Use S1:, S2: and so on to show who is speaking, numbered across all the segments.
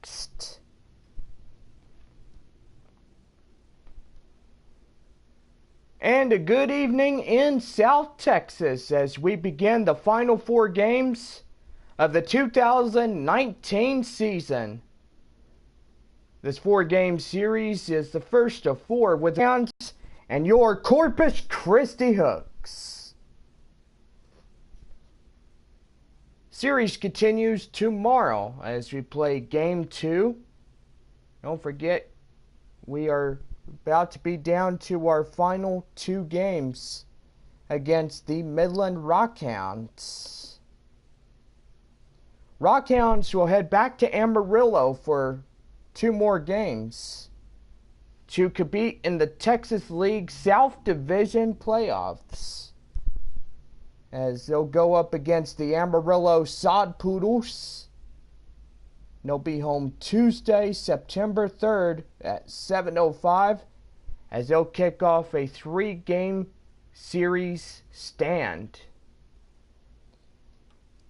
S1: next. And a good evening in South Texas as we begin the final 4 games of the 2019 season. This 4-game series is the first of 4 with Rockhounds and your Corpus Christi Hooks. Series continues tomorrow as we play Game 2. Don't forget, we are about to be down to our final 2 games against the Midland Rockhounds. Rockhounds will head back to Amarillo for 2 more games to compete in the Texas League South Division playoffs, as they'll go up against the Amarillo Sod Poodles. They'll be home Tuesday, September 3rd at 7:05 as they'll kick off a 3-game series stand.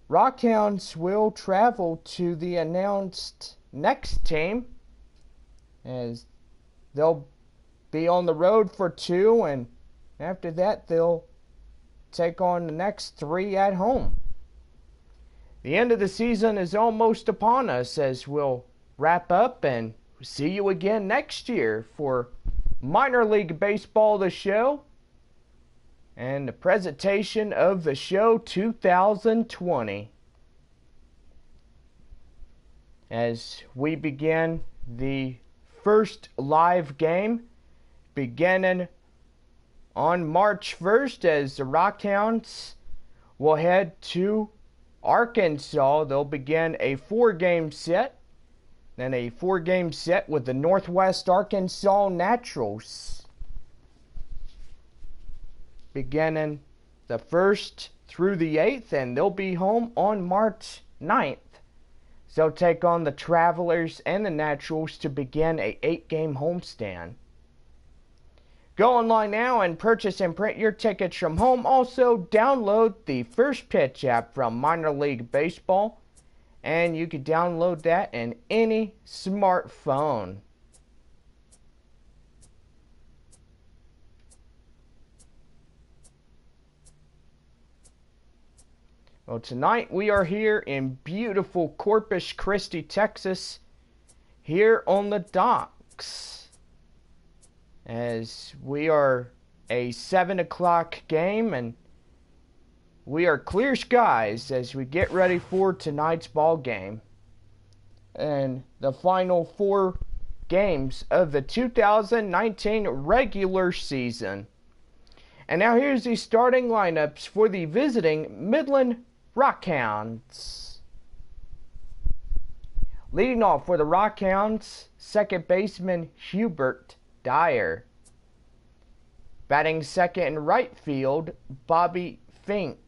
S1: Rockhounds will travel to the announced next team as they'll be on the road for 2, and after that they'll take on the next 3 at home. The end of the season is almost upon us as we'll wrap up and see you again next year for Minor League Baseball The Show and the presentation of The Show 2020. As we begin the first live game beginning on March 1st as the Rockhounds will head to Arkansas. They'll begin a 4-game set, then a 4-game set with the Northwest Arkansas Naturals, beginning the 1st through the 8th, and they'll be home on March 9th. So they'll take on the Travelers and the Naturals to begin a 8-game homestand. Go online now and purchase and print your tickets from home. Also, download the First Pitch app from Minor League Baseball, and you can download that in any smartphone. Well, tonight we are here in beautiful Corpus Christi, Texas, here on the docks, as we are a 7 o'clock game, and we are clear skies as we get ready for tonight's ball game and the final 4 games of the 2019 regular season. And now here's the starting lineups for the visiting Midland Rockhounds. Leading off for the Rockhounds, second baseman Hubert Dyer. Batting second in right field, Bobby Fink.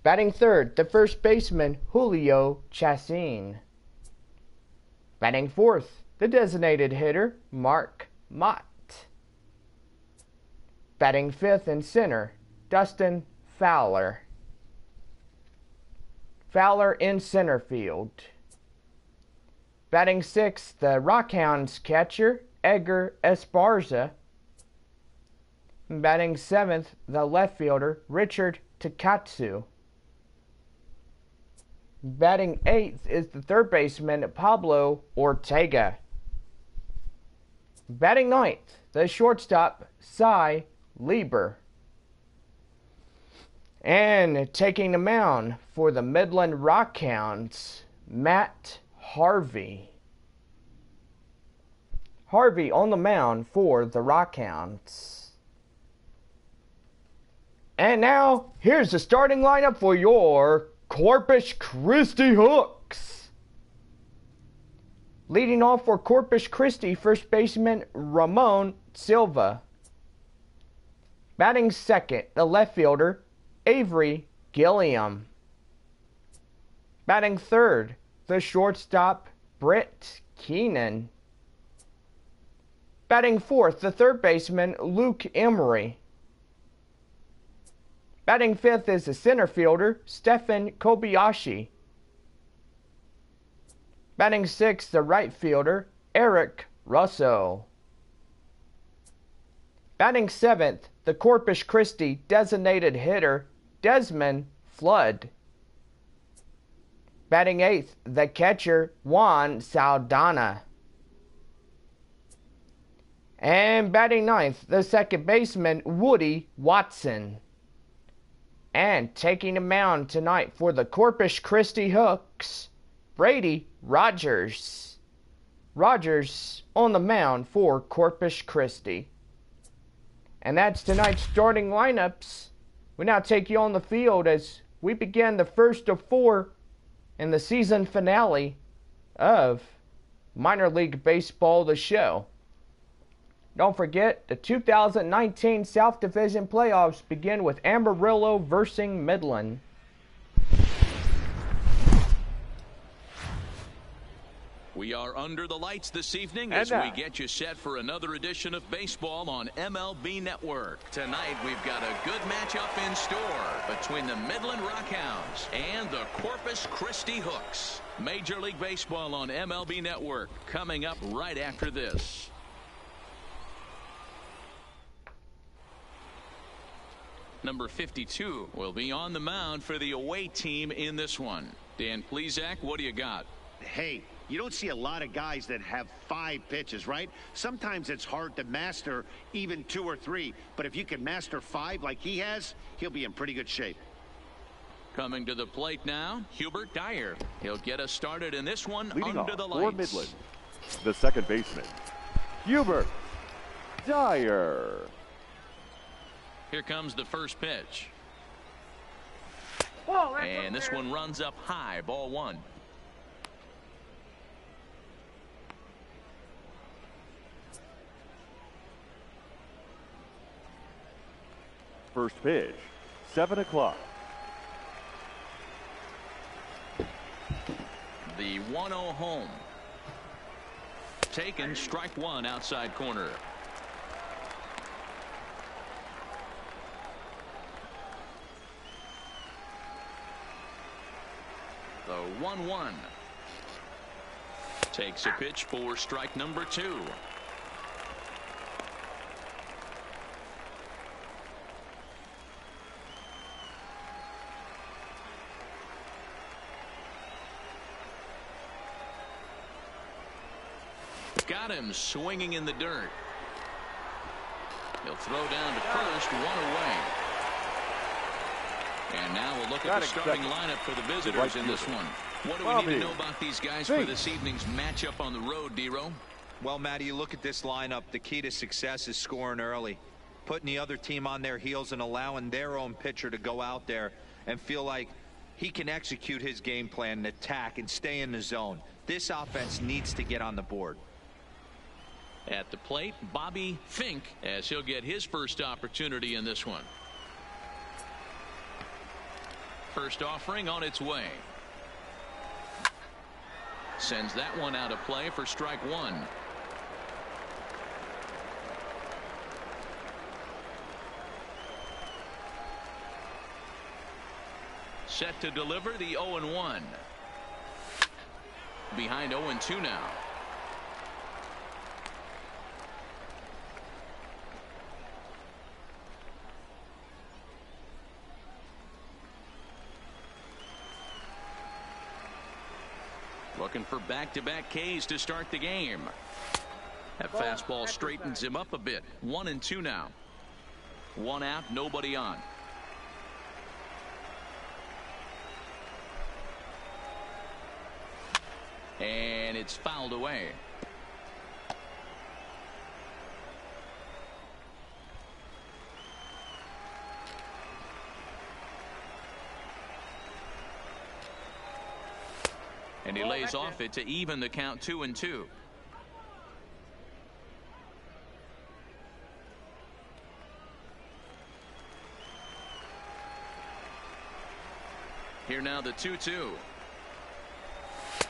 S1: Batting third, the first baseman Julio Chassin. Batting fourth, the designated hitter Mark Mott. Batting fifth in center, Dustin Fowler. Fowler in center field. Batting sixth, the Rockhounds catcher Edgar Esparza. Batting seventh, the left fielder Richard Takatsu. Batting eighth is the third baseman Pablo Ortega. Batting ninth, the shortstop Cy Lieber. And taking the mound for the Midland Rockhounds, Matt Harvey. Harvey on the mound for the Rockhounds. And now, here's the starting lineup for your Corpus Christi Hooks. Leading off for Corpus Christi, first baseman Ramon Silva. Batting second, the left fielder Avery Gilliam. Batting third, the shortstop Britt Keenan. Batting fourth, the third baseman Luke Emery. Batting fifth is the center fielder Stefan Kobayashi. Batting sixth, the right fielder, Eric Russo. Batting seventh, the Corpus Christi designated hitter, Desmond Flood. Batting eighth, the catcher, Juan Saldana. And batting ninth, the second baseman, Woody Watson. And taking the mound tonight for the Corpus Christi Hooks, Brady Rogers. Rogers on the mound for Corpus Christi. And that's tonight's starting lineups. We now take you on the field as we begin the first of four in the season finale of Minor League Baseball, the show. Don't forget, the 2019 South Division playoffs begin with Amarillo versus Midland.
S2: We are under the lights this evening as we get you set for another edition of baseball on MLB Network. Tonight we've got a good matchup in store between the Midland Rockhounds and the Corpus Christi Hooks. Major League Baseball on MLB Network coming up right after this. Number 52 will be on the mound for the away team in this one. Dan Plesac, what do you got?
S3: Hey, you don't see a lot of guys that have 5 pitches, right? Sometimes it's hard to master even 2 or 3. But if you can master 5 like he has, he'll be in pretty good shape.
S2: Coming to the plate now, Hubert Dyer. He'll get us started in this one.
S4: Leading
S2: under
S4: off
S2: the
S4: for
S2: lights.
S4: Midland, the second baseman, Hubert Dyer.
S2: Here comes the first pitch.
S1: Oh,
S2: and this one runs up high, ball 1.
S4: First pitch, 7 o'clock.
S2: The 1-0 home. Taken, strike 1 outside corner. The 1-1. Takes a pitch for strike number 2. Got him swinging in the dirt. He'll throw down to first, 1 away. And now we'll look at the starting lineup for the visitors in this one. What do we need to know about these guys for this evening's matchup on the road, D-Row?
S5: Well, Matty, you look at this lineup, the key to success is scoring early, putting the other team on their heels and allowing their own pitcher to go out there and feel like he can execute his game plan and attack and stay in the zone. This offense needs to get on the board.
S2: At the plate, Bobby Fink, as he'll get his first opportunity in this one. First offering on its way. Sends that one out of play for strike 1. Set to deliver the 0-1. Behind 0-2 now. Looking for back-to-back Ks to start the game. That fastball straightens him up a bit. 1-2 now. 1 out, nobody on. And it's fouled away. And he lays off it to even the count 2-2. Here now the 2-2.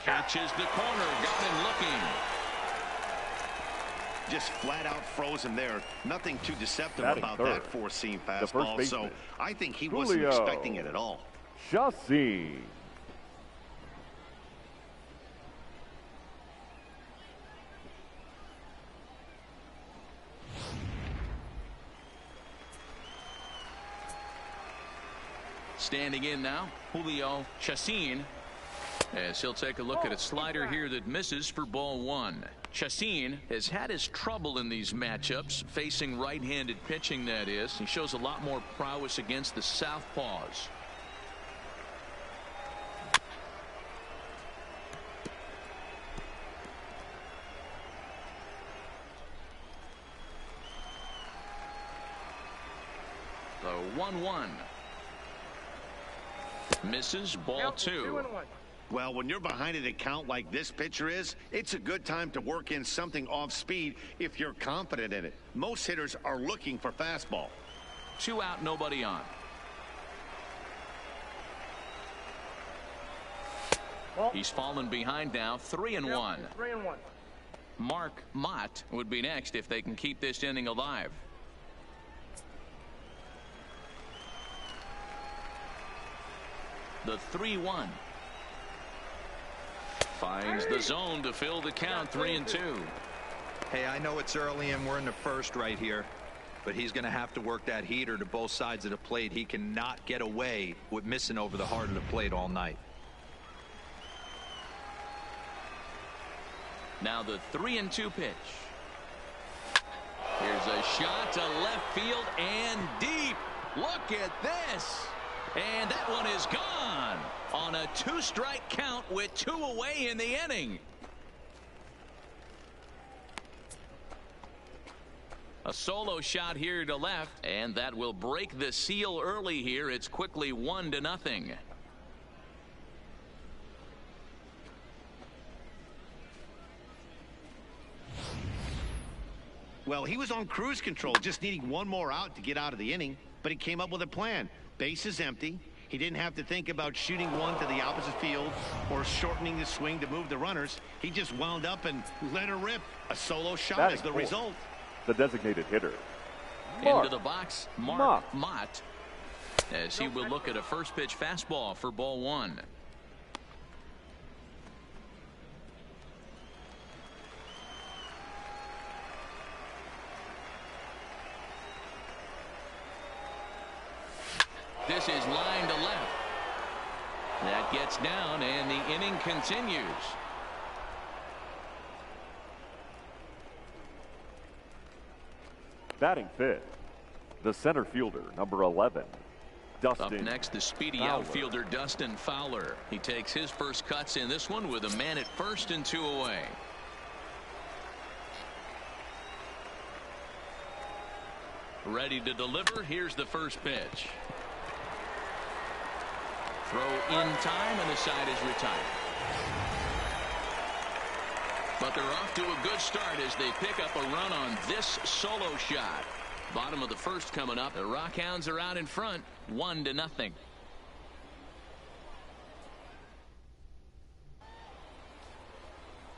S2: Catches the corner, got him looking.
S3: Just flat out frozen there. Nothing too deceptive about that four-seam fastball. So I think he wasn't expecting it at all.
S4: Chassis.
S2: Standing in now, Julio Chacin, as he'll take a look at a slider here that misses for ball one. Chacin has had his trouble in these matchups, facing right-handed pitching, that is. He shows a lot more prowess against the southpaws. The 1-1. Misses, ball two.
S3: Well, when you're behind an account like this pitcher is, it's a good time to work in something off speed if you're confident in it. Most hitters are looking for fastball.
S2: 2 out, nobody on. He's fallen behind now, 3-1. Mark Mott would be next if they can keep this inning alive. The 3-1. Finds the zone to fill the count, 3-2.
S5: Hey, I know it's early and we're in the first right here, but he's going to have to work that heater to both sides of the plate. He cannot get away with missing over the heart of the plate all night.
S2: Now the 3-2 pitch. Here's a shot to left field and deep. Look at this. And that one is gone on a 2-strike count with 2 away in the inning. A solo shot here to left, and that will break the seal early here. It's quickly 1-0.
S3: Well, he was on cruise control, just needing one more out to get out of the inning, but he came up with a plan. Base is empty. He didn't have to think about shooting one to the opposite field or shortening the swing to move the runners. He just wound up and let her rip. A solo shot is the result.
S4: The designated hitter,
S2: into the box, Mark Mott, as he will look at a first pitch fastball for ball one. This is line to left. That gets down, and the inning continues.
S4: batting fifth, the center fielder, number 11, Dustin.
S2: Up next, the speedy
S4: Fowler.
S2: outfielder Dustin Fowler. He takes his first cuts in this one with a man at first and 2 away. Ready to deliver. Here's the first pitch. Throw in time, and the side is retired. But they're off to a good start as they pick up a run on this solo shot. Bottom of the first coming up. The Rockhounds are out in front, 1-0.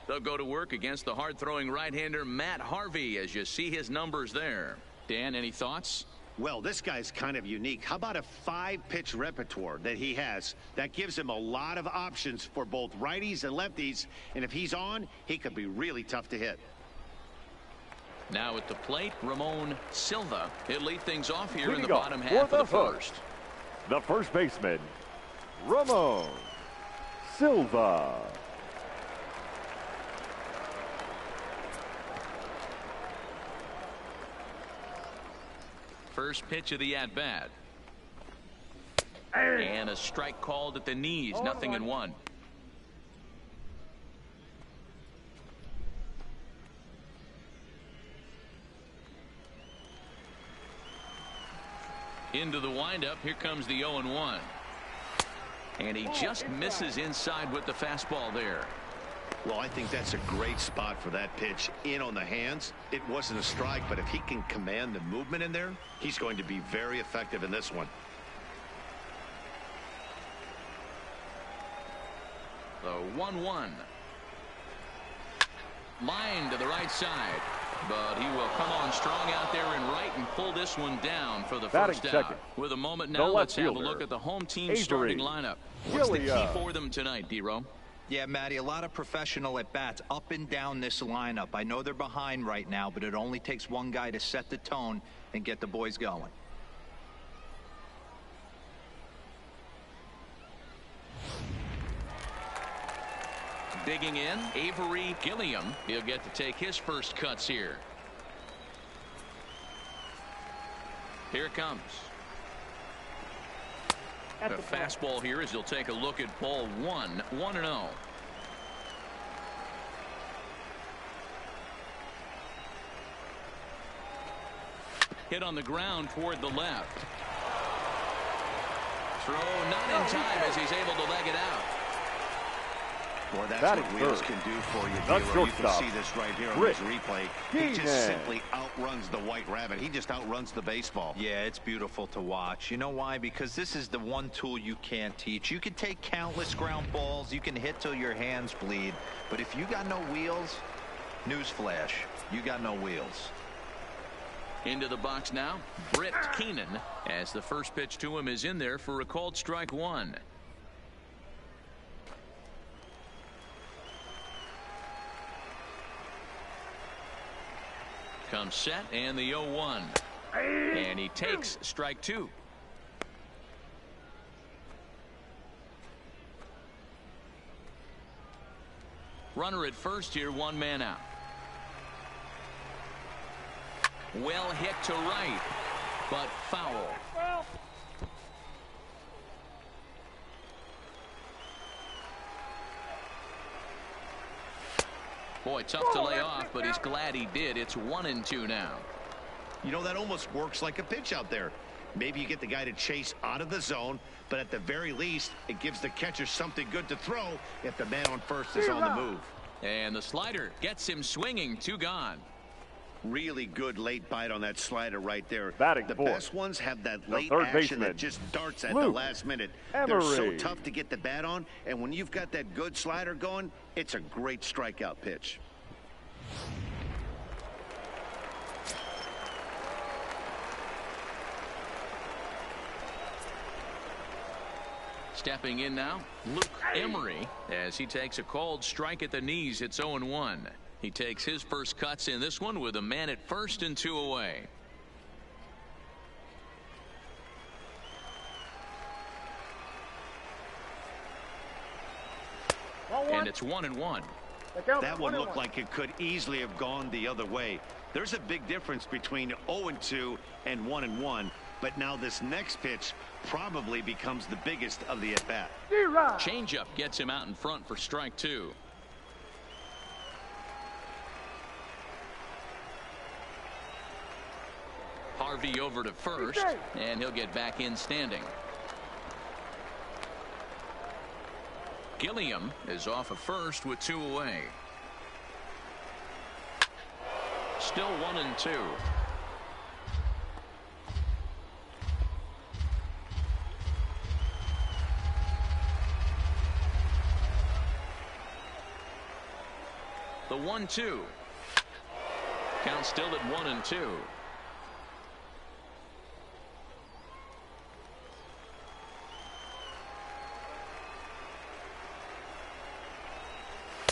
S2: They'll go to work against the hard-throwing right-hander Matt Harvey, as you see his numbers there. Dan, any thoughts?
S3: Well, this guy's kind of unique. How about a 5-pitch repertoire that he has? That gives him a lot of options for both righties and lefties. And if he's on, he could be really tough to hit.
S2: Now at the plate, Ramon Silva. He'll lead things off here in
S4: Leading
S2: the
S4: off
S2: bottom
S4: for
S2: half
S4: the
S2: of the first.
S4: The first baseman, Ramon Silva.
S2: First pitch of the at-bat. And a strike called at the knees, 0-1. Into the windup, here comes the 0-1. And he just misses inside with the fastball there.
S3: Well, I think that's a great spot for that pitch. In on the hands. It wasn't a strike, but if he can command the movement in there, he's going to be very effective in this one.
S2: The 1-1. Line to the right side. But he will come on strong out there and right and pull this one down for the
S4: Batting
S2: first out.
S4: second,
S2: With a moment
S4: the
S2: now,
S4: left
S2: let's have a
S4: fielder,
S2: look at the home team
S4: Avery
S2: starting lineup. What's the key
S4: Gillia.
S2: for them tonight, D-Ro?
S5: Yeah, Matty, a lot of professional at-bats up and down this lineup. I know they're behind right now, but it only takes one guy to set the tone and get the boys going.
S2: Digging in, Avery Gilliam. He'll get to take his first cuts here. Here it comes. A fastball here as he'll take a look at ball 1, 1-0. Hit on the ground toward the left. Throw not in time as he's able to leg it out.
S3: Boy, that's what wheels can do for you, D'Lo. You can see this right here on this replay. He just simply outruns the White Rabbit. He just outruns the baseball.
S5: Yeah, it's beautiful to watch. You know why? Because this is the one tool you can't teach. You can take countless ground balls. You can hit till your hands bleed. But if you got no wheels, newsflash, you got no wheels.
S2: Into the box now, Britt Keenan, as the first pitch to him is in there for a called strike 1. Comes set and the 0-1. And he takes strike 2. Runner at first here, 1 man out. Well hit to right, but foul. Boy, tough to lay off, but he's glad he did. It's 1-2 now.
S3: You know, that almost works like a pitch out there. Maybe you get the guy to chase out of the zone, but at the very least, it gives the catcher something good to throw if the man on first is on the move.
S2: And the slider gets him swinging, 2 gone.
S3: Really good late bite on that slider right there.
S4: Batting
S3: the
S4: fourth,
S3: best ones have that late
S4: third
S3: action
S4: baseman,
S3: that just darts at the last minute.
S4: Emery.
S3: They're so tough to get the bat on, and when you've got that good slider going, it's a great strikeout pitch.
S2: Stepping in now, Luke Emery, as he takes a called strike at the knees. It's 0-1. He takes his first cuts in this one with a man at first and 2 away. And it's 1-1.
S3: That one looked like it could easily have gone the other way. There's a big difference between 0-2 and 1-1. But now this next pitch probably becomes the biggest of the at-bat.
S2: Changeup gets him out in front for strike 2. Harvey over to first, and he'll get back in standing. Gilliam is off of first with 2 away. Still 1-2. The 1-2. Count still at 1-2.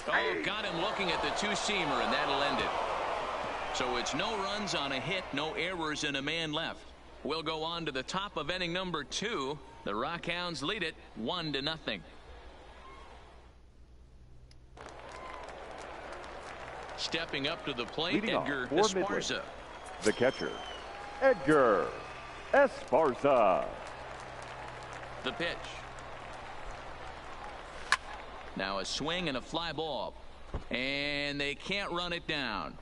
S2: Oh, got him looking at the 2-seamer, and that'll end it. So it's no runs on a hit, no errors, and a man left. We'll go on to the top of inning number 2. The Rockhounds lead it 1-0. Stepping up to the plate,
S4: Leading
S2: Edgar
S4: off
S2: Esparza.
S4: The catcher, Edgar Esparza.
S2: The pitch. Now a swing and a fly ball. And they can't run it down.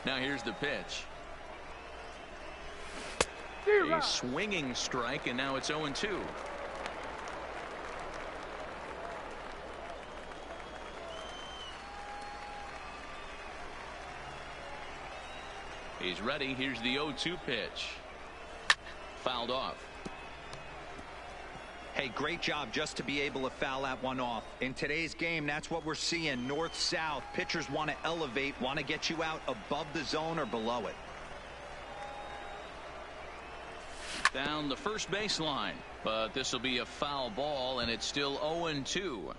S2: Now here's the pitch. A swinging strike, and now it's 0-2. He's ready. Here's the 0-2 pitch. Fouled off.
S5: Hey, great job just to be able to foul that one off. In today's game, that's what we're seeing. North-south. Pitchers want to elevate, want to get you out above the zone or below it.
S2: Down the first baseline, but this will be a foul ball, and it's still 0-2.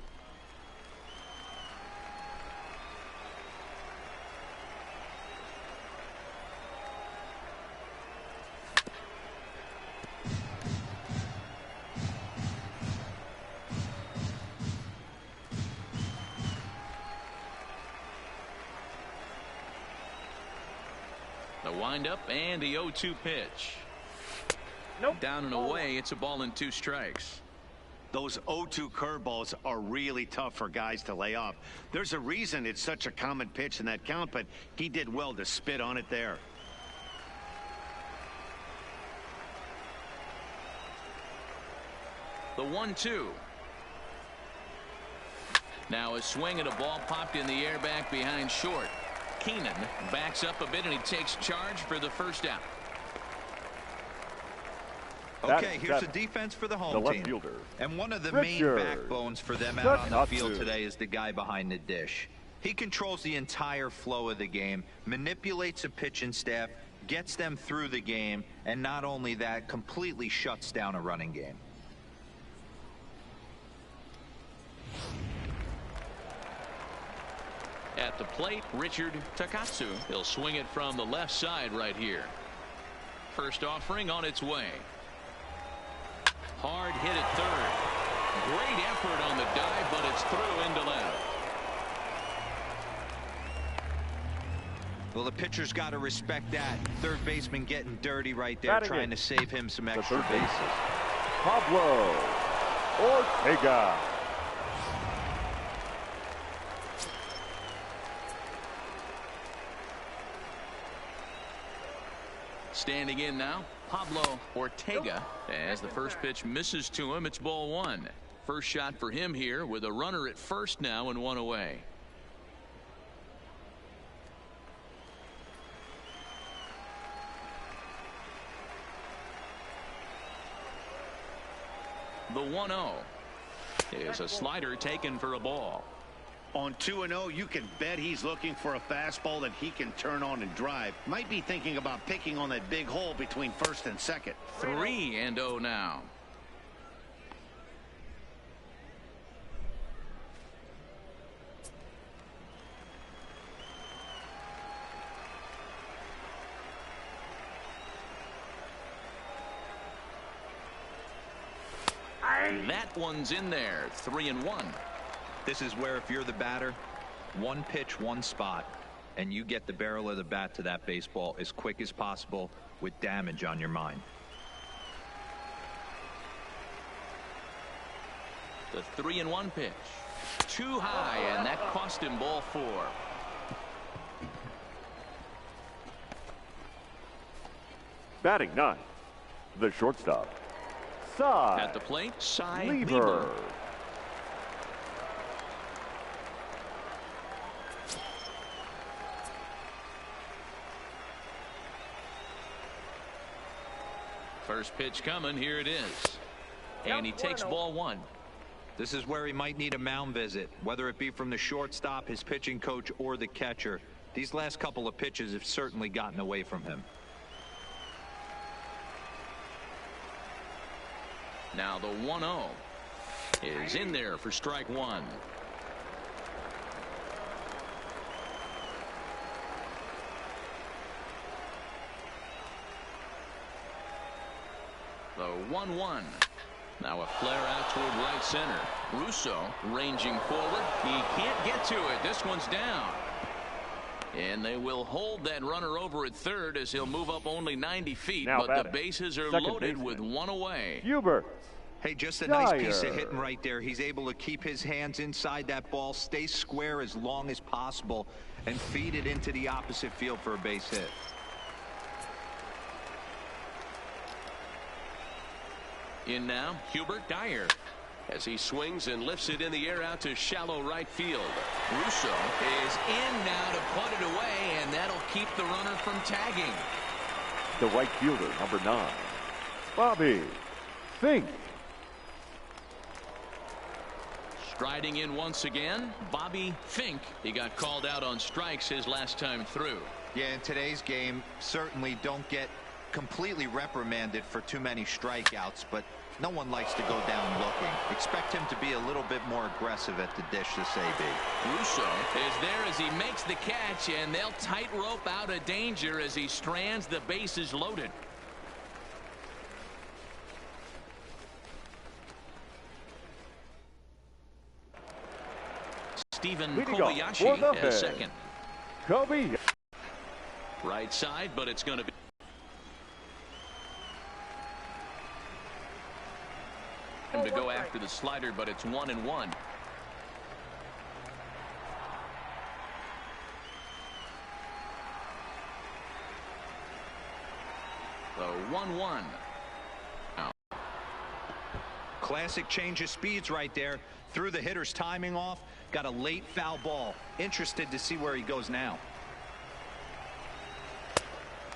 S2: windup and the 0-2 pitch.
S6: Nope.
S2: Down and away. It's a ball and 2 strikes.
S3: Those 0-2 curveballs are really tough for guys to lay off. There's a reason it's such a common pitch in that count, but he did well to spit on it there.
S2: The 1-2. Now a swing and a ball popped in the air back behind short. Keenan backs up a bit and he takes charge for the first out.
S5: Okay, here's the defense for the home team.
S4: Fielder.
S5: And one of the main backbones for them out on the field today is the guy behind the dish. He controls the entire flow of the game, manipulates the pitching staff, gets them through the game, and not only that, completely shuts down a running game.
S2: At the plate, Richard Takatsu. He'll swing it from the left side right here. First offering on its way. Hard hit at third. Great effort on the dive, but it's through into left.
S5: Well, the pitcher's got to respect that. Third baseman getting dirty right there, trying to save him some extra bases.
S4: Pablo Ortega.
S2: Standing in now, Pablo Ortega. As the first pitch misses to him, it's ball 1. First shot for him here with a runner at first now and 1 away. The 1-0 is a slider taken for a ball.
S3: On 2-0, you can bet he's looking for a fastball that he can turn on and drive. Might be thinking about picking on that big hole between first and second.
S2: 3-0 now. That one's in there. 3-1.
S5: This is where, if you're the batter, one pitch, one spot, and you get the barrel of the bat to that baseball as quick as possible with damage on your mind.
S2: The 3-1 pitch. Too high, and that cost him ball 4.
S4: Batting 9, the shortstop. Cy
S2: At the plate, Cy
S4: Lieber.
S2: Lieber. First pitch coming. Here it is. And he takes ball 1.
S5: This is where he might need a mound visit, whether it be from the shortstop, his pitching coach, or the catcher. These last couple of pitches have certainly gotten away from him.
S2: Now the 1-0 is in there for strike 1. The 1-1. Now a flare out toward right center. Russo ranging forward. He can't get to it. This one's down. And they will hold that runner over at third as he'll move up only 90 feet.
S4: Now
S2: but
S4: batting,
S2: the bases are
S4: second
S2: loaded
S4: baseman,
S2: with 1 away.
S4: Hubert.
S5: Hey, just a nice piece of hitting right there. He's able to keep his hands inside that ball, stay square as long as possible, and feed it into the opposite field for a base hit.
S2: In now, Hubert Dyer. As he swings and lifts it in the air out to shallow right field. Russo is in now to put it away, and that'll keep the runner from tagging.
S4: The right fielder, number 9, Bobby Fink.
S2: Striding in once again, Bobby Fink. He got called out on strikes his last time through.
S5: Yeah, in today's game, certainly don't get completely reprimanded for too many strikeouts, but no one likes to go down looking. Expect him to be a little bit more aggressive at the dish this AB.
S2: Russo is there as he makes the catch, and they'll tightrope out of danger as he strands the bases loaded. Stephen Kobayashi at second.
S4: Kobe.
S2: Right right side, but it's going to be to go after the slider, but it's 1-1. So 1-1.
S5: Classic change of speeds right there. Threw the hitter's timing off. Got a late foul ball. Interested to see where he goes now.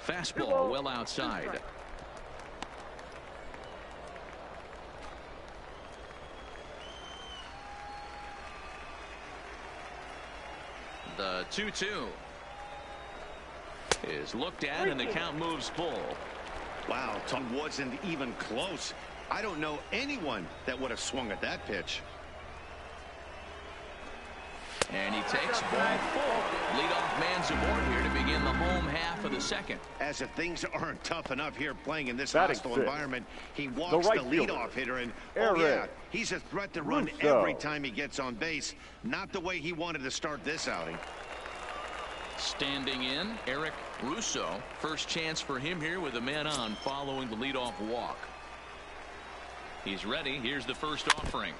S2: Fastball well outside. The 2-2 is looked at, and the count moves full.
S3: Wow, Tom wasn't even close. I don't know anyone that would have swung at that pitch.
S2: And he takes ball 4. Leadoff man's aboard here to begin the home half of the second.
S3: As if things aren't tough enough here playing in this
S4: Batting
S3: hostile
S4: fifth,
S3: environment, he walks
S4: right
S3: the
S4: fielder,
S3: leadoff hitter, and
S4: Eric
S3: oh yeah, he's a threat to run
S4: Russo.
S3: every time he gets on base. Not the way he wanted to start this outing.
S2: Standing in, Eric Russo. First chance for him here with a man on following the leadoff walk. He's ready. Here's the first offering.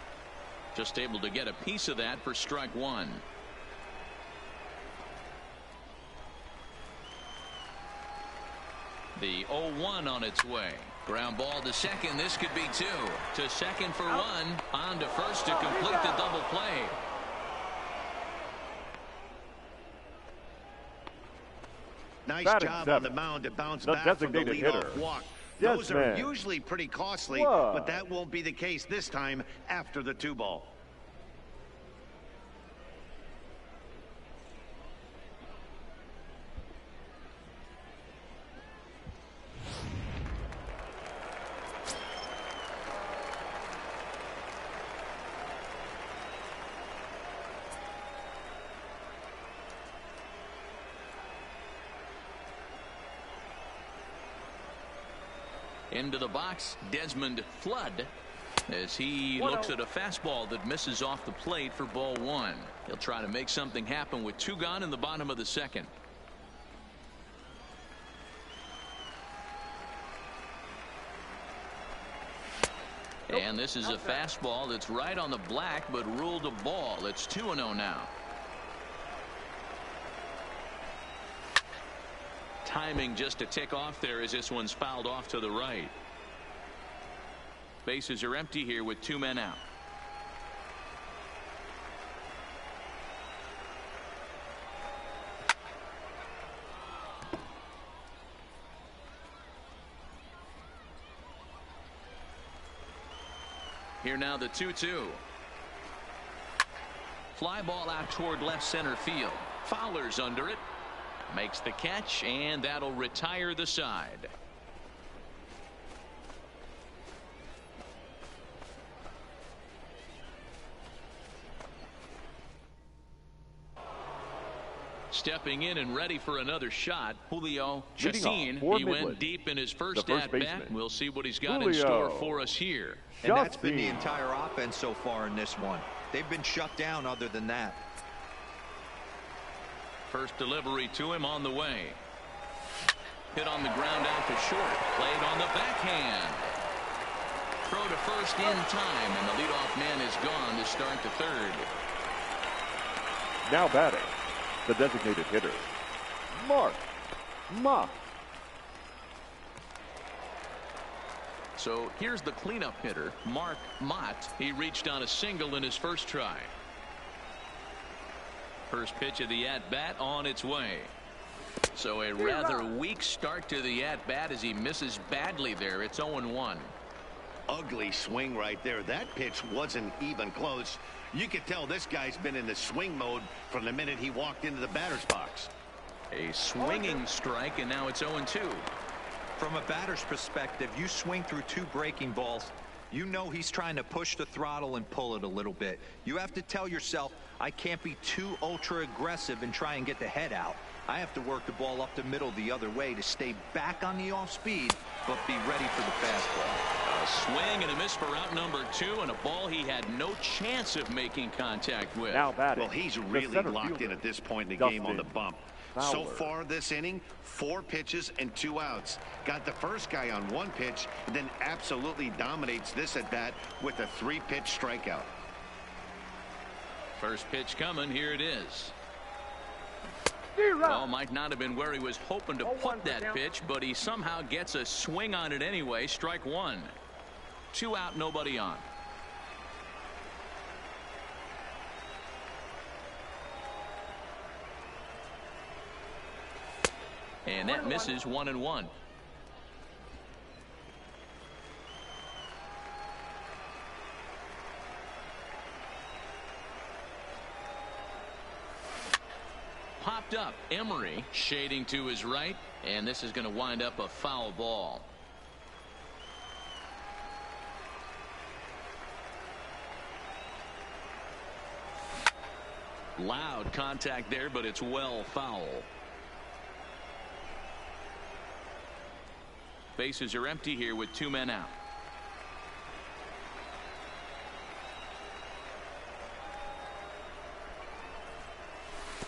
S2: Just able to get a piece of that for strike 1. The 0-1 on its way. Ground ball to second. This could be 2. To second for 1. On to first to complete the double play.
S3: Nice
S4: Batting
S3: job
S4: 7.
S3: on the mound to bounce
S4: The
S3: back from the
S4: designated
S3: leadoff
S4: hitter,
S3: walk. Those are
S4: Desmond
S3: usually pretty costly,
S4: Flood.
S3: but that won't be the case this time after the 2-ball.
S2: Into the box, Desmond Flood, as he looks at a fastball that misses off the plate for ball 1. He'll try to make something happen with 2 gone in the bottom of the second. And this is a fastball that's right on the black, but ruled a ball. It's 2-0 now. Timing just to tick off there as this one's fouled off to the right. Bases are empty here with 2 men out. Here now the 2-2. Fly ball out toward left center field. Fowler's under it. Makes the catch, and that'll retire the side. Stepping in and ready for another shot, Julio Chacin. He went deep in his first at-bat. We'll see what he's got in store for us here.
S5: And that's been the entire offense so far in this one. They've been shut down other than that.
S2: First delivery to him on the way. Hit on the ground out to short. Played on the backhand. Throw to first in time, and the leadoff man is gone to start the third.
S4: Now batting, the designated hitter, Mark Mott.
S2: So here's the cleanup hitter, Mark Mott. He reached on a single in his first try. First pitch of the at-bat on its way. So a rather weak start to the at-bat as he misses badly there. It's 0-1.
S3: Ugly swing right there. That pitch wasn't even close. You could tell this guy's been in the swing mode from the minute he walked into the batter's box.
S2: A swinging strike, and now it's 0-2.
S5: From a batter's perspective, you swing through 2 breaking balls. You know he's trying to push the throttle and pull it a little bit. You have to tell yourself, I can't be too ultra aggressive and try and get the head out. I have to work the ball up the middle the other way to stay back on the off speed, but be ready for the fastball.
S2: A swing and a miss for out number 2, and a ball he had no chance of making contact with.
S4: Now batting.
S3: Well, he's really locked in at this point in the game on the bump. So far this inning, 4 pitches and 2 outs. Got the first guy on 1 pitch, and then absolutely dominates this at bat with a 3-pitch strikeout.
S2: First pitch coming. Here it is. Ball might not have been where he was hoping to put that pitch, but he somehow gets a swing on it anyway. Strike 1. 2 out, nobody on. And that misses. 1-1. Popped up. Emery shading to his right, and this is going to wind up a foul ball. Loud contact there, but it's well foul. Bases are empty here with 2 men out.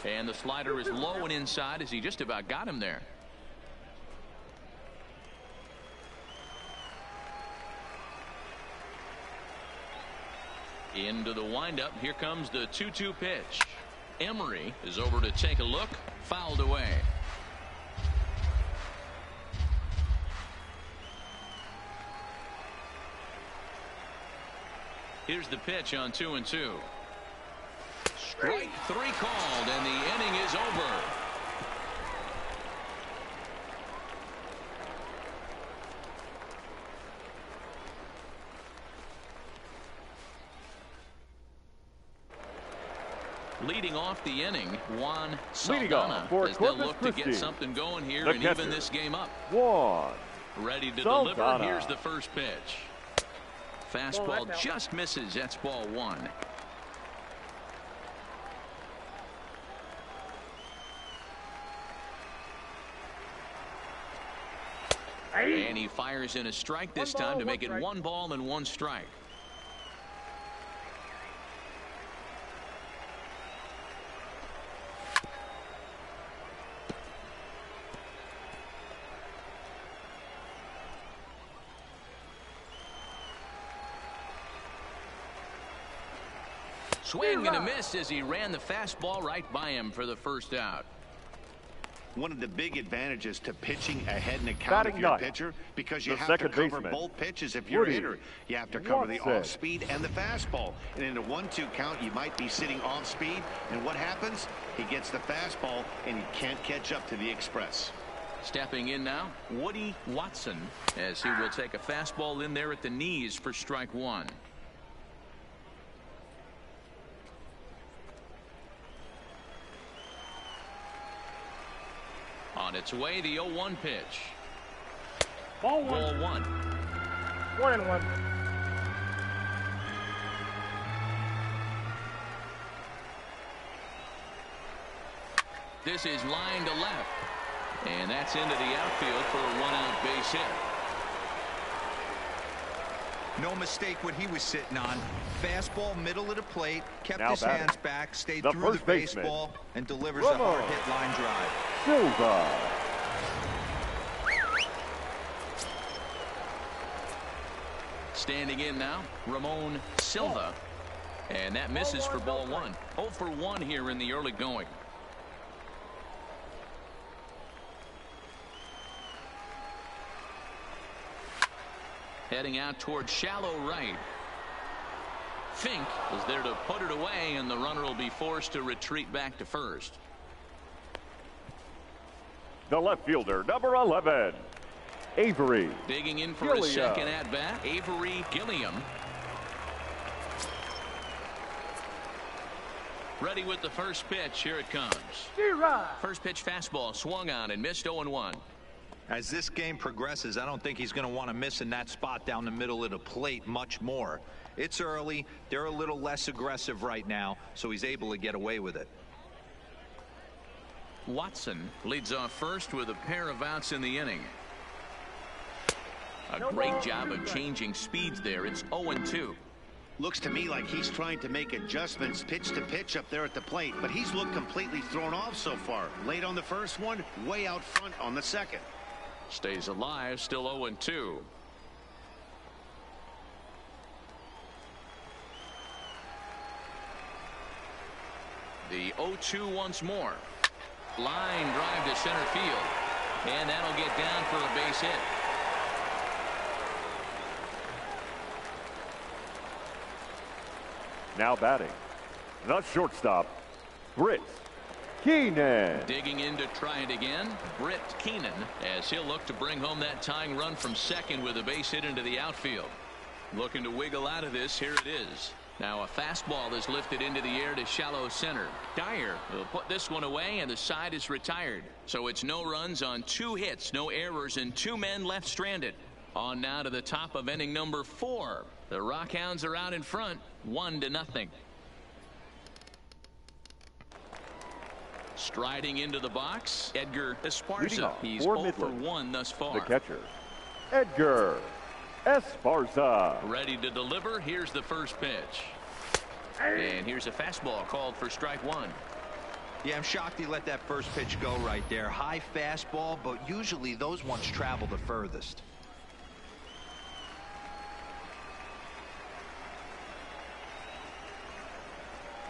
S2: And the slider is low and inside as he just about got him there. Into the windup. Here comes the 2-2 pitch. Emery is over to take a look. Fouled away. Here's the pitch on 2-2. Strike 3 called, and the inning is over. Leading off the inning, Juan Saldana, as they'll look to get something going here and even this game up. Ready to deliver. Here's the first pitch. Fastball just misses. That's ball 1. And he fires in a strike this time to make it 1 ball and 1 strike. Swing and a miss as he ran the fastball right by him for the first out.
S3: One of the big advantages to pitching ahead in the count of your pitcher, because you have to cover both pitches if you're a hitter. You have to cover the off-speed and the fastball. And in a 1-2 count, you might be sitting off-speed. And what happens? He gets the fastball, and he can't catch up to the express.
S2: Stepping in now, Woody Watson, as he will take a fastball in there at the knees for strike 1. On its way, the 0-1 pitch.
S6: Ball 1.
S2: Ball 1.
S6: 1-1.
S2: This is line to left. And that's into the outfield for a 1-out base hit.
S5: No mistake what he was sitting on. Fastball middle of the plate, kept his hands back, stayed through the baseball, and delivers a hard hit line drive.
S4: Silva.
S2: Standing in now, Ramon Silva. And that misses for ball 1. 0 for 1 here in the early going. Heading out towards shallow right. Fink is there to put it away, and the runner will be forced to retreat back to first.
S4: The left fielder, number 11, Avery.
S2: Digging in for a second at bat, Avery Gilliam. Ready with the first pitch. Here it comes. First pitch fastball swung on and missed. 0-1.
S5: As this game progresses, I don't think he's going to want to miss in that spot down the middle of the plate much more. It's early. They're a little less aggressive right now, so he's able to get away with it.
S2: Watson leads off first with a pair of outs in the inning. A great job of changing speeds there. It's 0-2.
S3: Looks to me like he's trying to make adjustments pitch to pitch up there at the plate, but he's looked completely thrown off so far. Late on the first one, way out front on the second.
S2: Stays alive, still 0-2. The 0-2 once more. Line drive to center field. And that'll get down for a base hit.
S4: Now batting, the shortstop, Britt Keenan.
S2: Digging in to try it again, Britt Keenan, as he'll look to bring home that tying run from second with a base hit into the outfield. Looking to wiggle out of this. Here it is. Now a fastball is lifted into the air to shallow center. Dyer will put this one away, and the side is retired. So it's no runs on 2 hits, no errors, and 2 men left stranded. On now to the top of inning number 4. The Rockhounds are out in front, 1-0. Striding into the box, Edgar Esparza. He's 0 for 1 thus far.
S4: The catcher, Edgar Esparza.
S2: Ready to deliver. Here's the first pitch. And here's a fastball called for strike 1.
S5: Yeah, I'm shocked he let that first pitch go right there. High fastball, but usually those ones travel the furthest.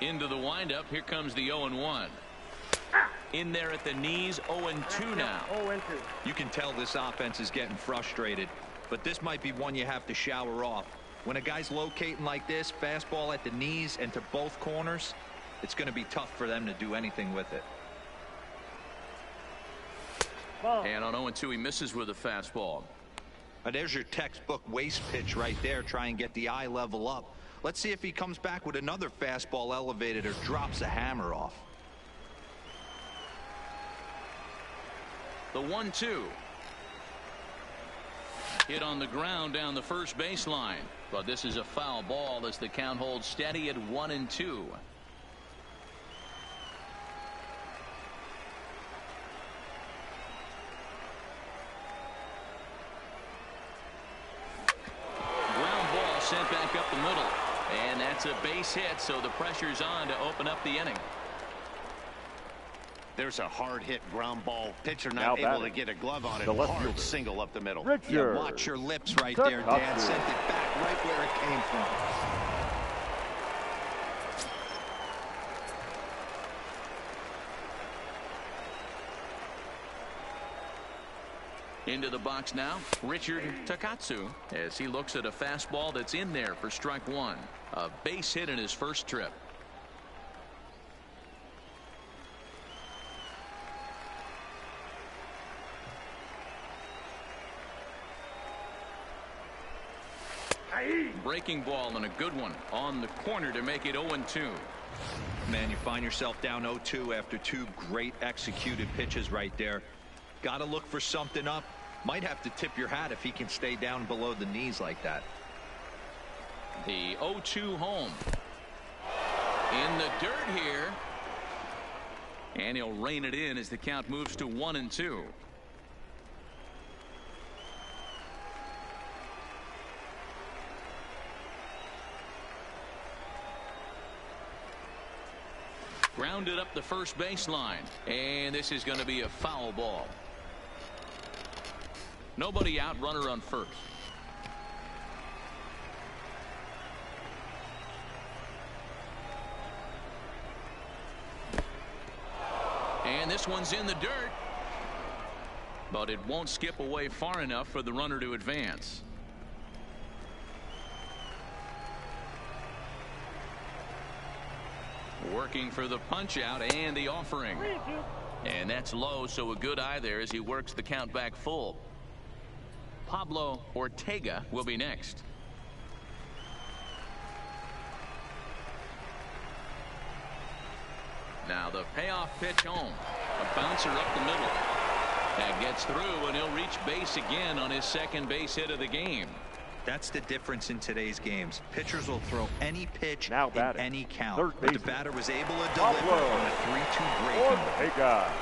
S2: Into the windup. Here comes the 0-1. In there at the knees, 0-2 now.
S6: 0-2.
S5: You can tell this offense is getting frustrated, but this might be one you have to shower off. When a guy's locating like this, fastball at the knees and to both corners, it's going to be tough for them to do anything with it.
S2: And on 0-2, he misses with a fastball.
S5: There's your textbook waste pitch right there. Try and get the eye level up. Let's see if he comes back with another fastball elevated or drops a hammer off.
S2: The 1-2. Hit on the ground down the first baseline. But this is a foul ball as the count holds steady at 1-2. Ground ball sent back up the middle. And that's a base hit, so the pressure's on to open up the inning.
S3: There's a hard hit ground ball. Pitcher not able to get a glove on it. Hard single up the middle.
S5: Yeah, watch your lips right there, Dad. Sent it back right where it came from.
S2: Into the box now, Richard Takatsu, as he looks at a fastball that's in there for strike 1. A base hit in his first trip. Breaking ball and a good one on the corner to make it 0-2.
S5: Man, you find yourself down 0-2 after 2 great executed pitches right there. Got to look for something up. Might have to tip your hat if he can stay down below the knees like that.
S2: The 0-2 home. In the dirt here. And he'll rein it in as the count moves to 1-2. Grounded up the first baseline, and this is going to be a foul ball. Nobody out, runner on first. And this one's in the dirt, but it won't skip away far enough for the runner to advance. Working for the punch out and the offering. And that's low, so a good eye there as he works the count back full. Pablo Ortega will be next. Now the payoff pitch home. A bouncer up the middle. That gets through, and he'll reach base again on his second base hit of the game.
S5: That's the difference in today's games. Pitchers will throw any pitch
S4: now
S5: in any count.
S4: But
S5: the batter was able to deliver on a 3-2 break.
S4: Ortega.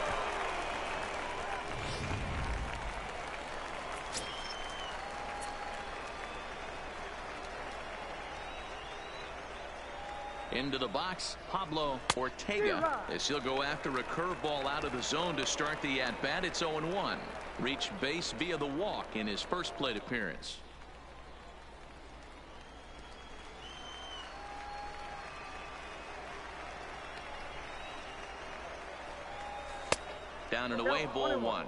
S2: Into the box, Pablo Ortega, as he'll go after a curveball out of the zone to start the at-bat. It's 0-1. Reached base via the walk in his first plate appearance. Down and away, ball 1.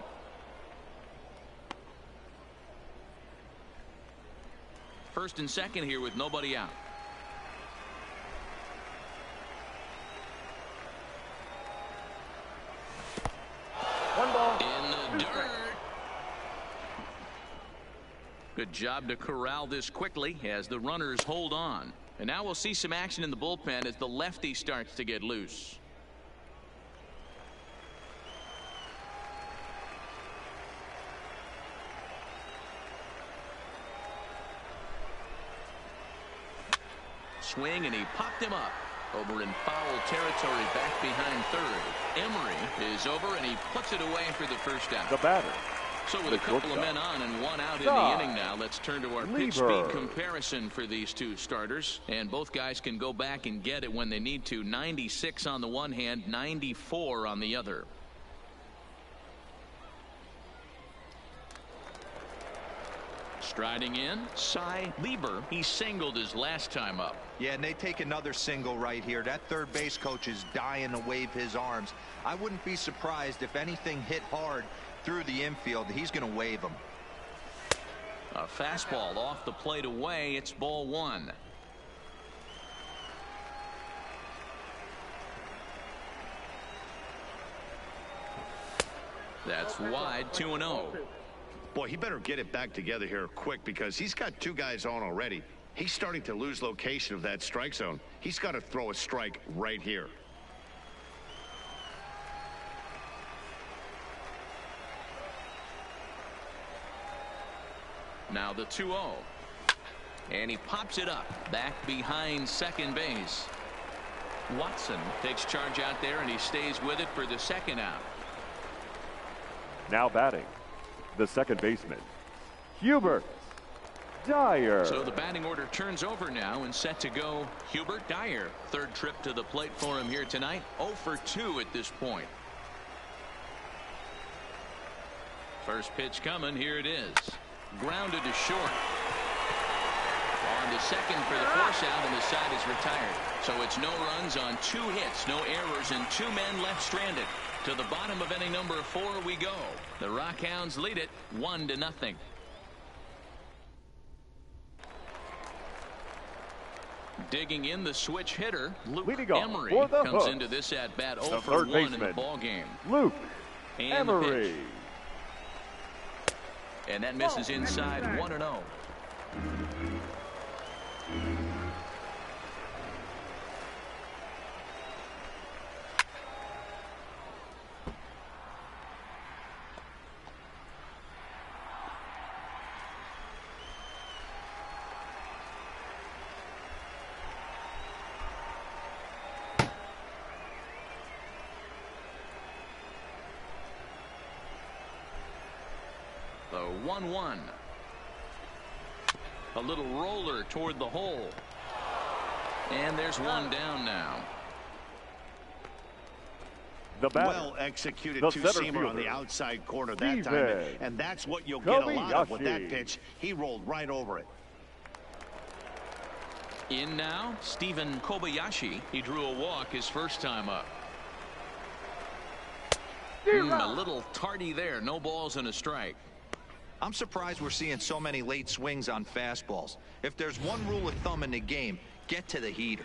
S2: First and second here with nobody out.
S6: One ball.
S2: In the dirt. Good job to corral this quickly as the runners hold on. And now we'll see some action in the bullpen as the lefty starts to get loose. Swing, and he popped him up over in foul territory back behind third. Emery is over, and he puts it away for the first out.
S4: The batter.
S2: So with a couple of men on and one out in the inning now, let's turn to our pitch speed comparison for these two starters. And both guys can go back and get it when they need to. 96 on the one hand, 94 on the other. Striding in, Cy Lieber. He singled his last time up.
S5: Yeah, and they take another single right here. That third base coach is dying to wave his arms. I wouldn't be surprised if anything hit hard through the infield. He's going to wave them.
S2: A fastball off the plate away. It's ball 1. That's wide, 2-0.
S3: Boy, he better get it back together here quick because he's got two guys on already. He's starting to lose location of that strike zone. He's got to throw a strike right here.
S2: Now the 2-0. And he pops it up back behind second base. Watson takes charge out there, and he stays with it for the second out.
S4: Now batting, the second baseman, Hubert Dyer.
S2: So the batting order turns over now, and set to go Hubert Dyer. Third trip to the plate for him here tonight. 0 for 2 at this point. First pitch coming. Here it is. Grounded to short. On to second for the force out, and the side is retired. So it's no runs on 2 hits, no errors, and 2 men left stranded. To the bottom of inning number 4 we go. The Rockhounds lead it 1-0. Digging in, the switch hitter, Luke Emery, comes into this at bat 0 for 1 in the ball game.
S4: Luke
S2: and
S4: Emery.
S2: And that misses inside, 1-0. The 1-1. A little roller toward the hole. And there's one down now.
S4: The batter,
S3: well executed
S4: the
S3: two-seamer on the outside corner that time. And that's what you'll get a lot of with that pitch. He rolled right over it.
S2: In now, Stephen Kobayashi. He drew a walk his first time up. A little tardy there. No balls and a strike.
S5: I'm surprised we're seeing so many late swings on fastballs. If there's one rule of thumb in the game, get to the heater.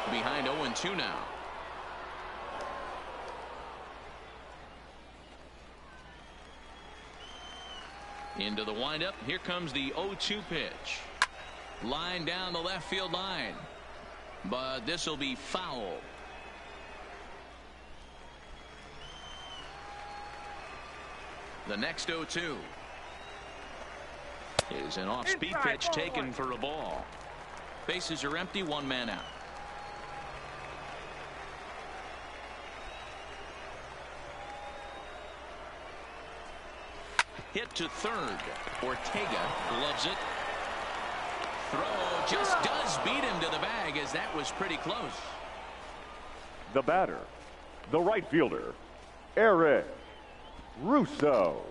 S2: Behind 0-2 now. Into the windup. Here comes the 0-2 pitch. Line down the left field line. But this will be foul. The next 0-2 is an off-speed pitch taken for a ball. Bases are empty, 1 man out. Hit to third. Ortega gloves it. throw just does beat him to the bag, as that was pretty close.
S4: The batter, the right fielder, Eric Russo.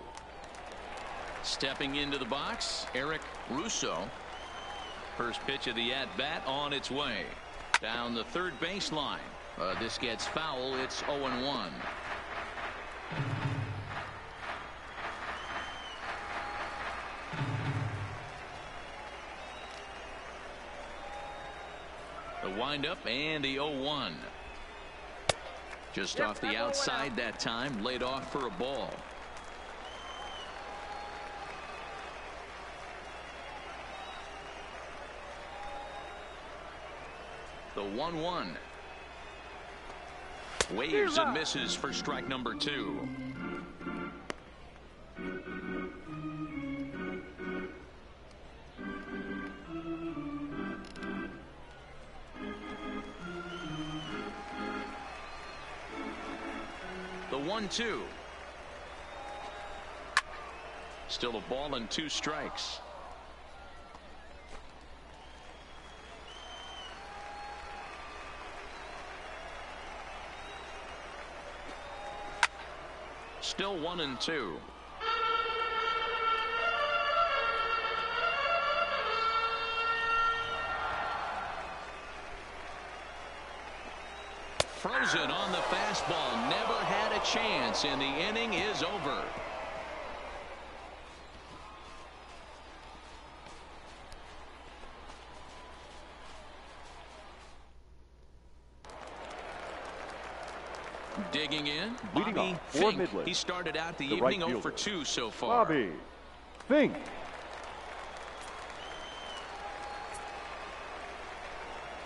S2: Stepping into the box, Eric Russo. First pitch of the at-bat on its way. Down the third baseline. This gets foul. It's 0-1. The windup and the 0-1. Just off the outside that time, laid off for a ball. The 1-1. Waves and misses for strike number 2. The 1-2. Still a ball and 2 strikes. Still 1-2. Frozen on the fastball. Never had a chance, and the inning is over. Digging in, Bobby Fink. He started out the evening 0 for 2 so far.
S4: Bobby Fink.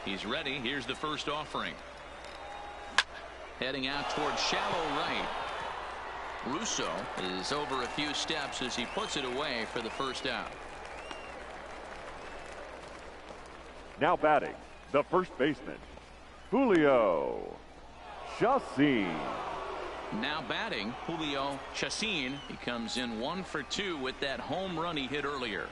S2: He's ready. Here's the first offering. Heading out towards shallow right. Russo is over a few steps as he puts it away for the first out.
S4: Now batting, the first baseman, Julio Chassin.
S2: Now batting, Julio Chassin. He comes in 1 for 2 with that home run he hit earlier.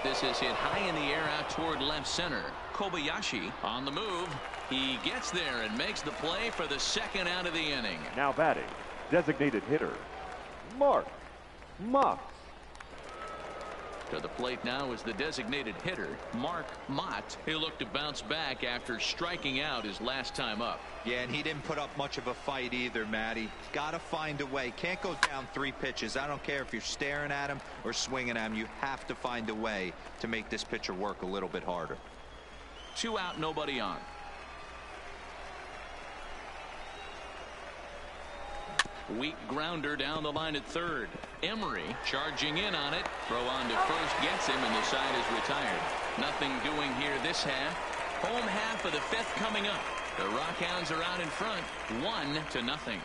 S2: This is hit high in the air out toward left center. Kobayashi on the move. He gets there and makes the play for the second out of the inning.
S4: Now batting, designated hitter, Mark Mott.
S2: To the plate now is the designated hitter, Mark Mott. He'll look to bounce back after striking out his last time up.
S5: Yeah, and he didn't put up much of a fight either, Matty. Got to find a way. Can't go down 3 pitches. I don't care if you're staring at him or swinging at him. You have to find a way to make this pitcher work a little bit harder.
S2: 2 out, nobody on. Weak grounder down the line at third. Emery charging in on it. Throw on to first gets him, and the side is retired. Nothing doing here this half. Home half of the 5th coming up. The Rockhounds are out in front, 1-0.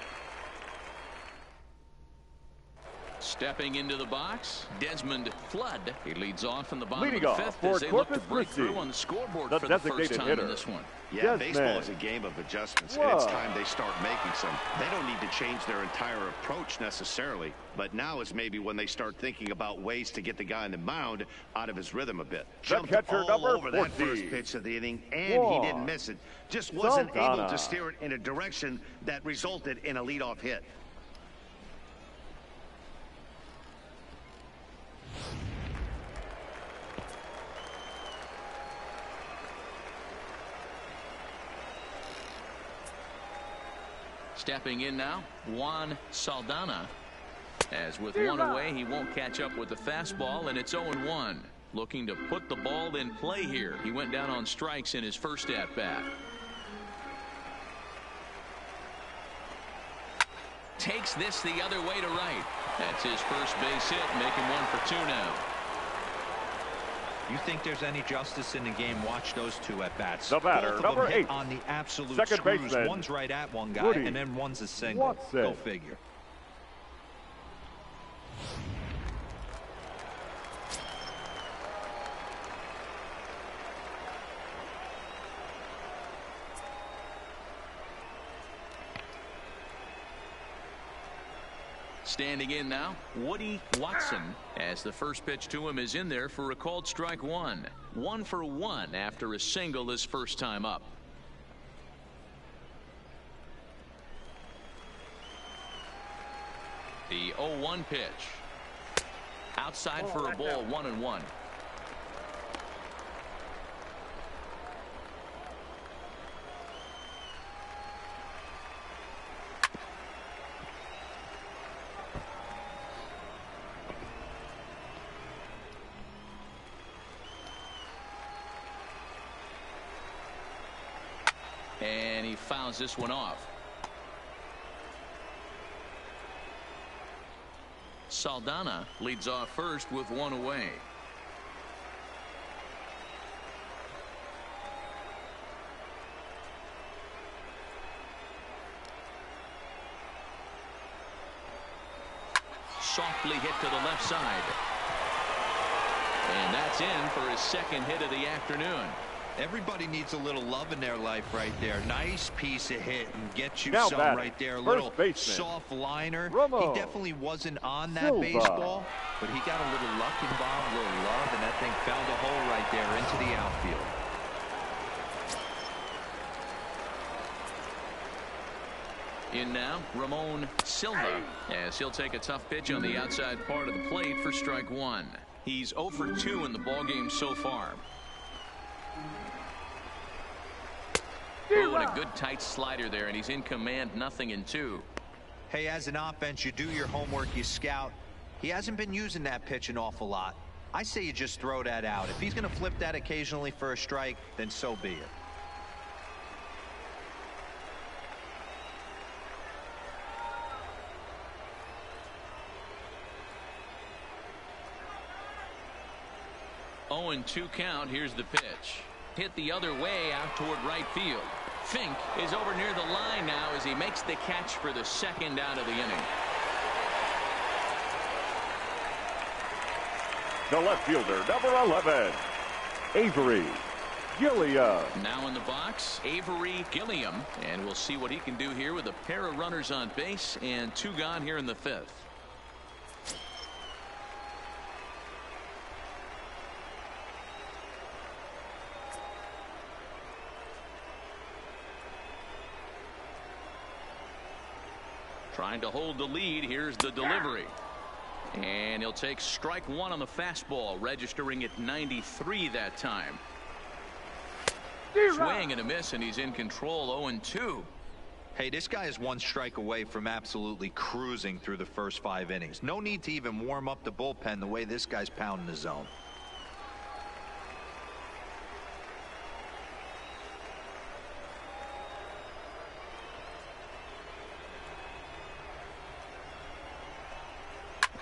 S2: Stepping into the box, Desmond Flood. He leads off in the bottom of the 5th as they look to break through on the scoreboard for the first time in this one.
S3: Yeah, baseball is a game of adjustments, and it's time they start making some. They don't need to change their entire approach necessarily, but now is maybe when they start thinking about ways to get the guy on the mound out of his rhythm a bit. Jumped all over that first pitch of the inning, and he didn't miss it. Just wasn't able to steer it in a direction that resulted in a leadoff hit.
S2: Stepping in now, Juan Saldana. As with 1 away, he won't catch up with the fastball, and it's 0-1. Looking to put the ball in play here. He went down on strikes in his first at-bat. Takes this the other way to right. That's his first base hit, making 1 for 2 now.
S5: You think there's any justice in the game? Watch those 2 at bats.
S4: The batter,
S5: both of
S4: number
S5: them hit
S4: 8,
S5: on the absolute
S4: second
S5: screws.
S4: baseman,
S5: One's right at one guy,
S4: Woody
S5: and then one's a single.
S4: Watson.
S5: Go figure.
S2: Standing in now, Woody Watson, as the first pitch to him is in there for a called strike one. 1 for 1 after a single his first time up. The 0-1 pitch. Outside for a ball, 1-1. And he fouls this one off. Saldana leads off first with 1 away. Softly hit to the left side. And that's in for his second hit of the afternoon.
S5: Everybody needs a little love in their life right there. Nice piece of hit and get you
S4: Now
S5: some
S4: batting,
S5: right there. A
S4: first
S5: little
S4: baseman,
S5: soft liner.
S4: Romo.
S5: He definitely wasn't on that
S4: Silva.
S5: baseball, but he got a little luck involved, a little love, and that thing found a hole right there into the outfield.
S2: In now, Ramon Silva, as he'll take a tough pitch on the outside part of the plate for strike one. He's 0 for 2 in the ballgame so far. Oh, and a good tight slider there, and he's in command, 0-2.
S5: Hey, as an offense, you do your homework, you scout. He hasn't been using that pitch an awful lot. I say you just throw that out. If he's going to flip that occasionally for a strike, then so be it.
S2: Oh, and 2 count. Here's the pitch. Hit the other way out toward right field. Fink is over near the line now as he makes the catch for the second out of the inning.
S4: The left fielder, number 11, Avery Gilliam.
S2: Now in the box, Avery Gilliam, and we'll see what he can do here with a pair of runners on base and 2 gone here in the 5th. Trying to hold the lead. Here's the delivery. And he'll take strike one on the fastball, registering at 93 that time. Swing and a miss, and he's in control. 0-2.
S5: Hey, this guy is 1 strike away from absolutely cruising through the first 5 innings. No need to even warm up the bullpen the way this guy's pounding the zone.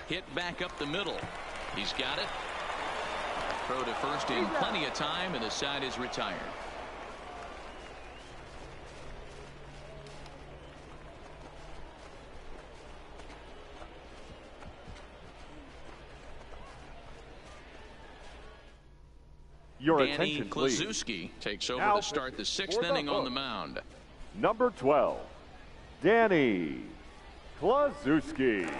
S2: Hit back up the middle. He's got it. Throw to first in plenty of time, and the side is retired.
S4: Your
S2: Danny
S4: attention, please.
S2: Kluszewski takes over
S4: Now
S2: to start the 6th inning on the mound.
S4: Number 12, Danny Kluszewski.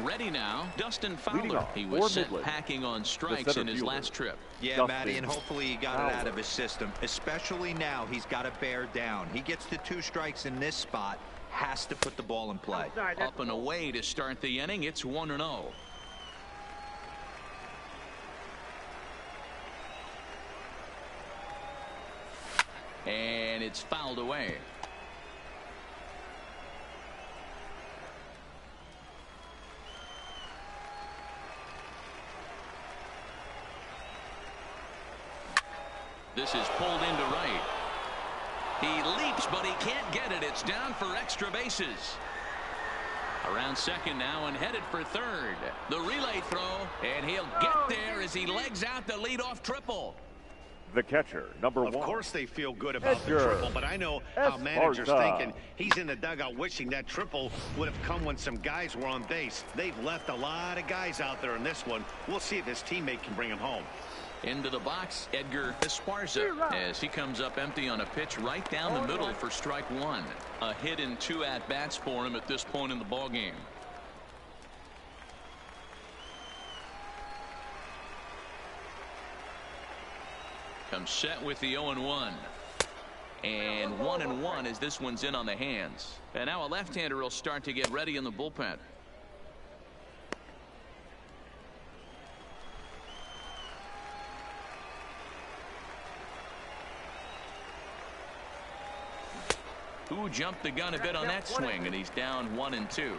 S2: Ready now, Dustin
S4: Leading
S2: Fowler.
S4: off
S2: He
S4: for
S2: was sent
S4: Midland,
S2: packing on strikes in his last trip.
S5: Yeah,
S4: Dustin
S5: Matty, and hopefully he got
S4: Fowler.
S5: it out of his system. Especially now, he's got to bear down. He gets to 2 strikes in this spot, has to put the ball in play.
S2: Up and away to start the inning. It's 1-0. And it's fouled away. This is pulled into right. He leaps, but he can't get it. It's down for extra bases. Around second now and headed for third. The relay throw, and he'll get there as he legs out the leadoff triple.
S4: The catcher, number 1.
S3: Of course they feel good about the
S4: Edgar
S3: triple, but I know how managers
S4: Esparza.
S3: thinking. He's in the dugout wishing that triple would have come when some guys were on base. They've left a lot of guys out there in this one. We'll see if his teammate can bring him home.
S2: Into the box, Edgar Esparza, as he comes up empty on a pitch right down the middle for strike one. A hit in 2 at-bats for him at this point in the ballgame. Comes set with the 0-1. And 1-1 as this one's in on the hands. And now a left-hander will start to get ready in the bullpen. Who jumped the gun a bit on that swing, and he's down 1-2.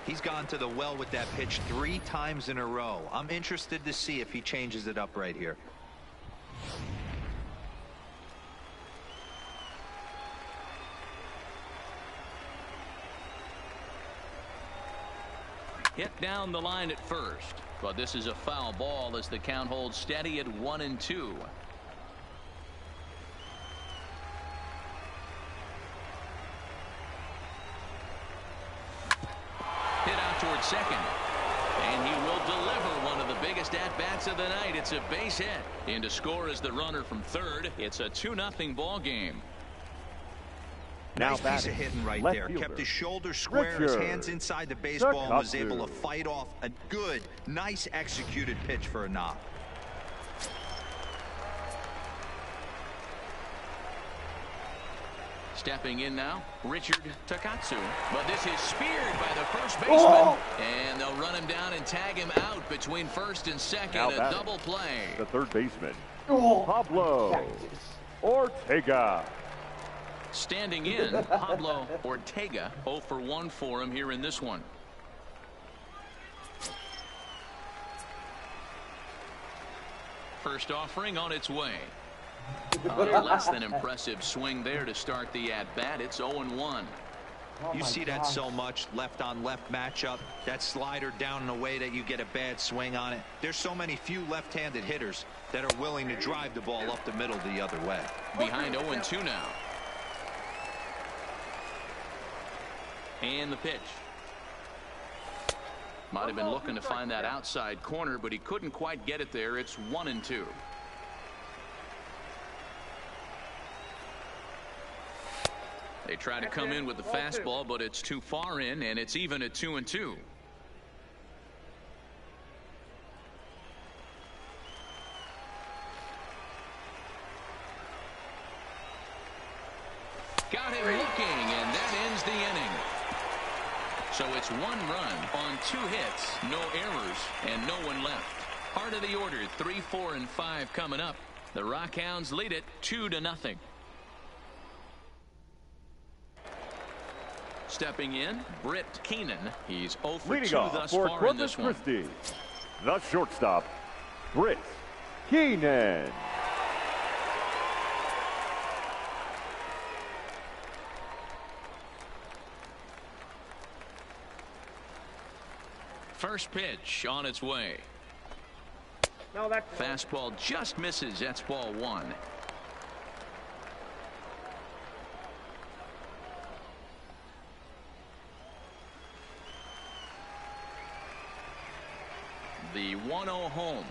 S5: He's gone to the well with that pitch 3 times in a row. I'm interested to see if he changes it up right here.
S2: Hit down the line at first, but this is a foul ball as the count holds steady at 1-2. Towards second, and he will deliver one of the biggest at-bats of the night. It's a base hit. In to score is the runner from third. It's a 2-0 ball game.
S5: Nice piece of hitting right there. Kept his shoulder square, his hands inside the baseball, and was able to fight off a good, nice executed pitch for a knock.
S2: Stepping in now, Richard Takatsu. But this is speared by the first baseman. And they'll run him down and tag him out between first and second. A double play.
S4: The third baseman, Pablo Ortega.
S2: Standing in, Pablo Ortega. 0 for 1 for him here in this one. First offering on its way. A less than impressive swing there to start the at-bat. It's 0-1.
S5: You see that so much, left-on-left matchup. That slider down in a way that you get a bad swing on it. There's so many few left-handed hitters that are willing to drive the ball up the middle the other way.
S2: Behind 0-2 now. And the pitch. Might have been looking to find that outside corner, but he couldn't quite get it there. It's 1-2. They try to come in with the fastball, but it's too far in, and it's even at 2-2. Got him looking, and that ends the inning. So it's 1 run on 2 hits, no errors, and no one left. Part of the order, 3, 4, and 5 coming up. The Rockhounds lead it 2-0. Stepping in, Britt Keenan. He's 0 for 2 thus far in this one.
S4: Christi, the shortstop, Britt Keenan.
S2: First pitch on its way.
S6: No, that's
S2: fastball just misses. That's ball 1. The 1-0 home.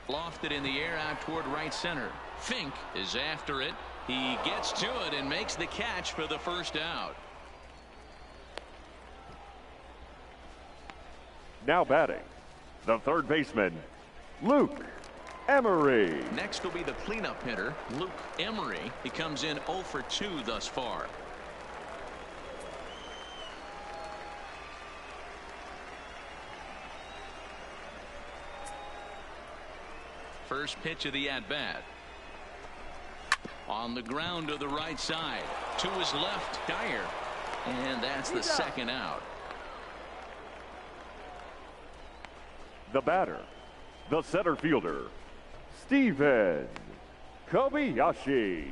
S2: Lofted in the air out toward right center. Fink is after it. He gets to it and makes the catch for the first out.
S4: Now batting, the third baseman, Luke Emery.
S2: Next will be the cleanup hitter, Luke Emery. He comes in 0 for 2 thus far. First pitch of the at-bat. On the ground to the right side. To his left, Dyer. And that's the second out.
S4: The batter, the center fielder, Steven Kobayashi.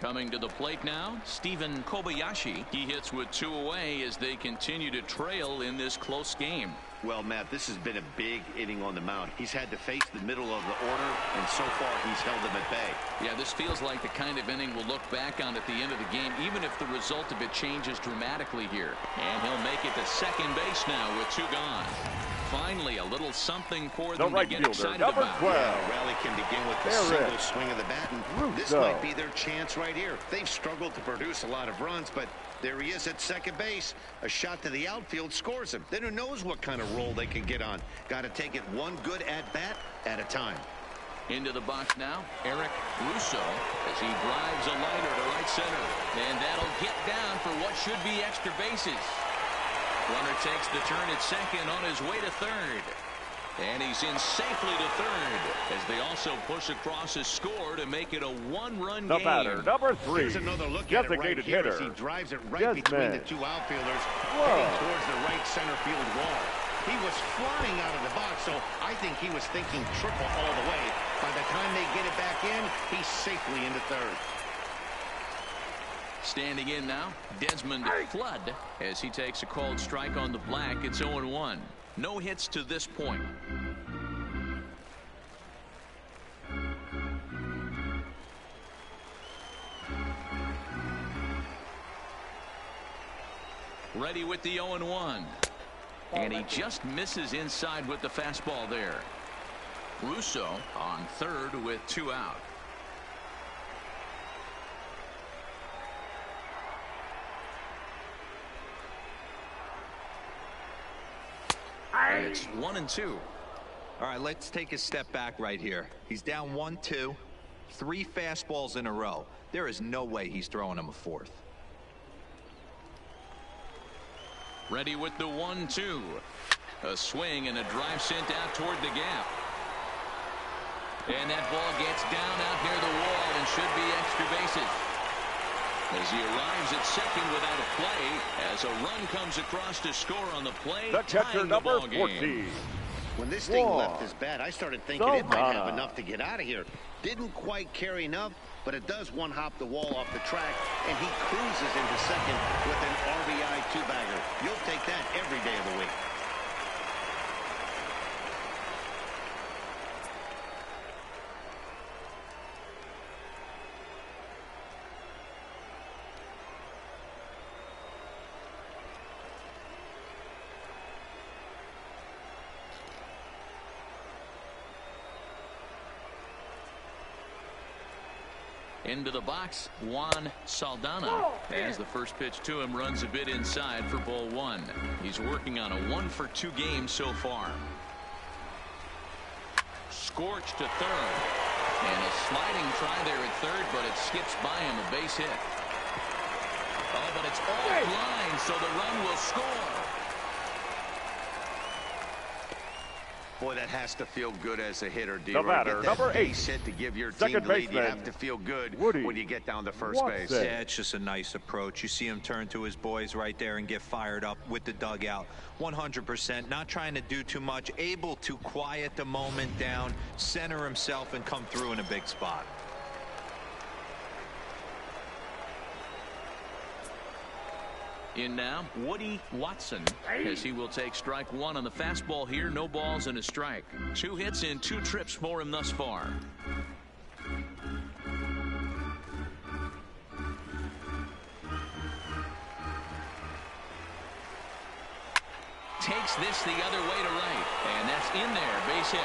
S2: Coming to the plate now, Steven Kobayashi. He hits with 2 away as they continue to trail in this close game.
S3: Well, Matt, this has been a big inning on the mound. He's had to face the middle of the order, and so far he's held them at bay.
S2: Yeah, this feels like the kind of inning we'll look back on at the end of the game, even if the result of it changes dramatically here. And he'll make it to second base now with 2 gone. Finally, a little something for them to get excited about.
S3: Yeah, the rally can begin with the single swing of the bat, and this might be their chance right here. They've struggled to produce a lot of runs, but there he is at second base. A shot to the outfield scores him. Then who knows what kind of roll they can get on. Got to take it one good at-bat at a time.
S2: Into the box now, Eric Russo, as he drives a liner to right center. And that'll get down for what should be extra bases. Runner takes the turn at second on his way to third. And he's in safely to third as they also push across his score to make it a 1-run game.
S4: The batter, number 3.
S3: Here's another look at it right here as he drives it right between the 2 outfielders, heading towards the right center field wall. He was flying out of the box, so I think he was thinking triple all the way. By the time they get it back in, he's safely into third.
S2: Standing in now, Desmond Flood, as he takes a called strike on the black. It's 0-1. No hits to this point. Ready with the 0-1. And he just misses inside with the fastball there. Russo on third with 2 out. And it's 1-2.
S5: All right, let's take a step back right here. He's down 1-2, 3 fastballs in a row. There is no way he's throwing him a 4th.
S2: Ready with the 1-2. A swing and a drive sent out toward the gap. And that ball gets down out near the wall and should be extra bases. As he arrives at second without a play, as a run comes across to score on the play,
S4: the catcher, number 14.
S3: When this thing left his bat, I started thinking it might have enough to get out of here. Didn't quite carry enough, but it does one-hop the wall off the track, and he cruises into second with an RBI 2-bagger. You'll take that every day of the week.
S2: Into the box, Juan Saldana, as the first pitch to him runs a bit inside for ball 1. He's working on a 1-for-2 game so far. Scorched to third, and a sliding try there at third, but it skips by him, a base hit. Oh, but it's offline, so the run will score.
S3: Boy, that has to feel good as a hitter, D.
S4: The batter, number 8.
S3: Hit to give your
S4: Second
S3: team the lead.
S4: baseman,
S3: You have to feel good when you get down to first base.
S5: Yeah, it's just a nice approach. You see him turn to his boys right there and get fired up with the dugout. 100%, not trying to do too much, able to quiet the moment down, center himself, and come through in a big spot.
S2: In now, Woody Watson, as he will take strike 1 on the fastball here. No balls and a strike. 2 hits in 2 trips for him thus far. Takes this the other way to right, and that's in there, base hit.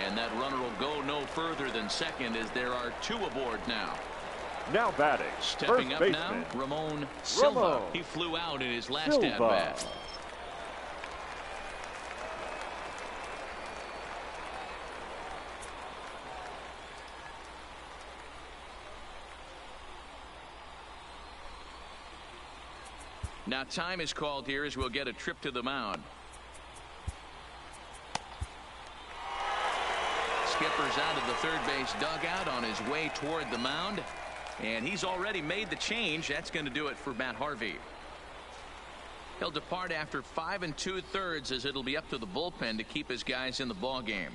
S2: And that runner will go no further than second, as there are 2 aboard now.
S4: Now batting,
S2: stepping up
S4: baseman,
S2: now, Ramon Silva. He flew out in his last at-bat. Now time is called here as we'll get a trip to the mound. Skipper's out of the third base dugout on his way toward the mound. And he's already made the change. That's going to do it for Matt Harvey. He'll depart after 5 2/3 as it'll be up to the bullpen to keep his guys in the ball game.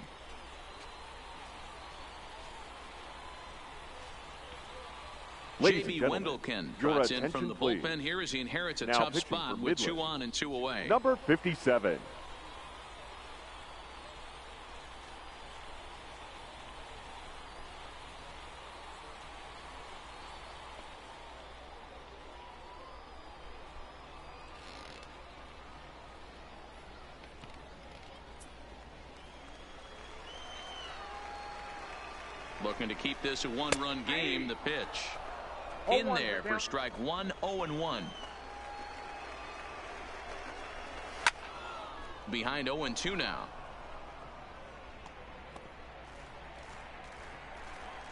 S2: JB Wendelken trots in from the bullpen here as he inherits a tough spot with 2 on and 2 away.
S4: Number 57.
S2: Looking to keep this a 1-run game. The pitch in there for strike 1, 0-1. Behind 0-2 now.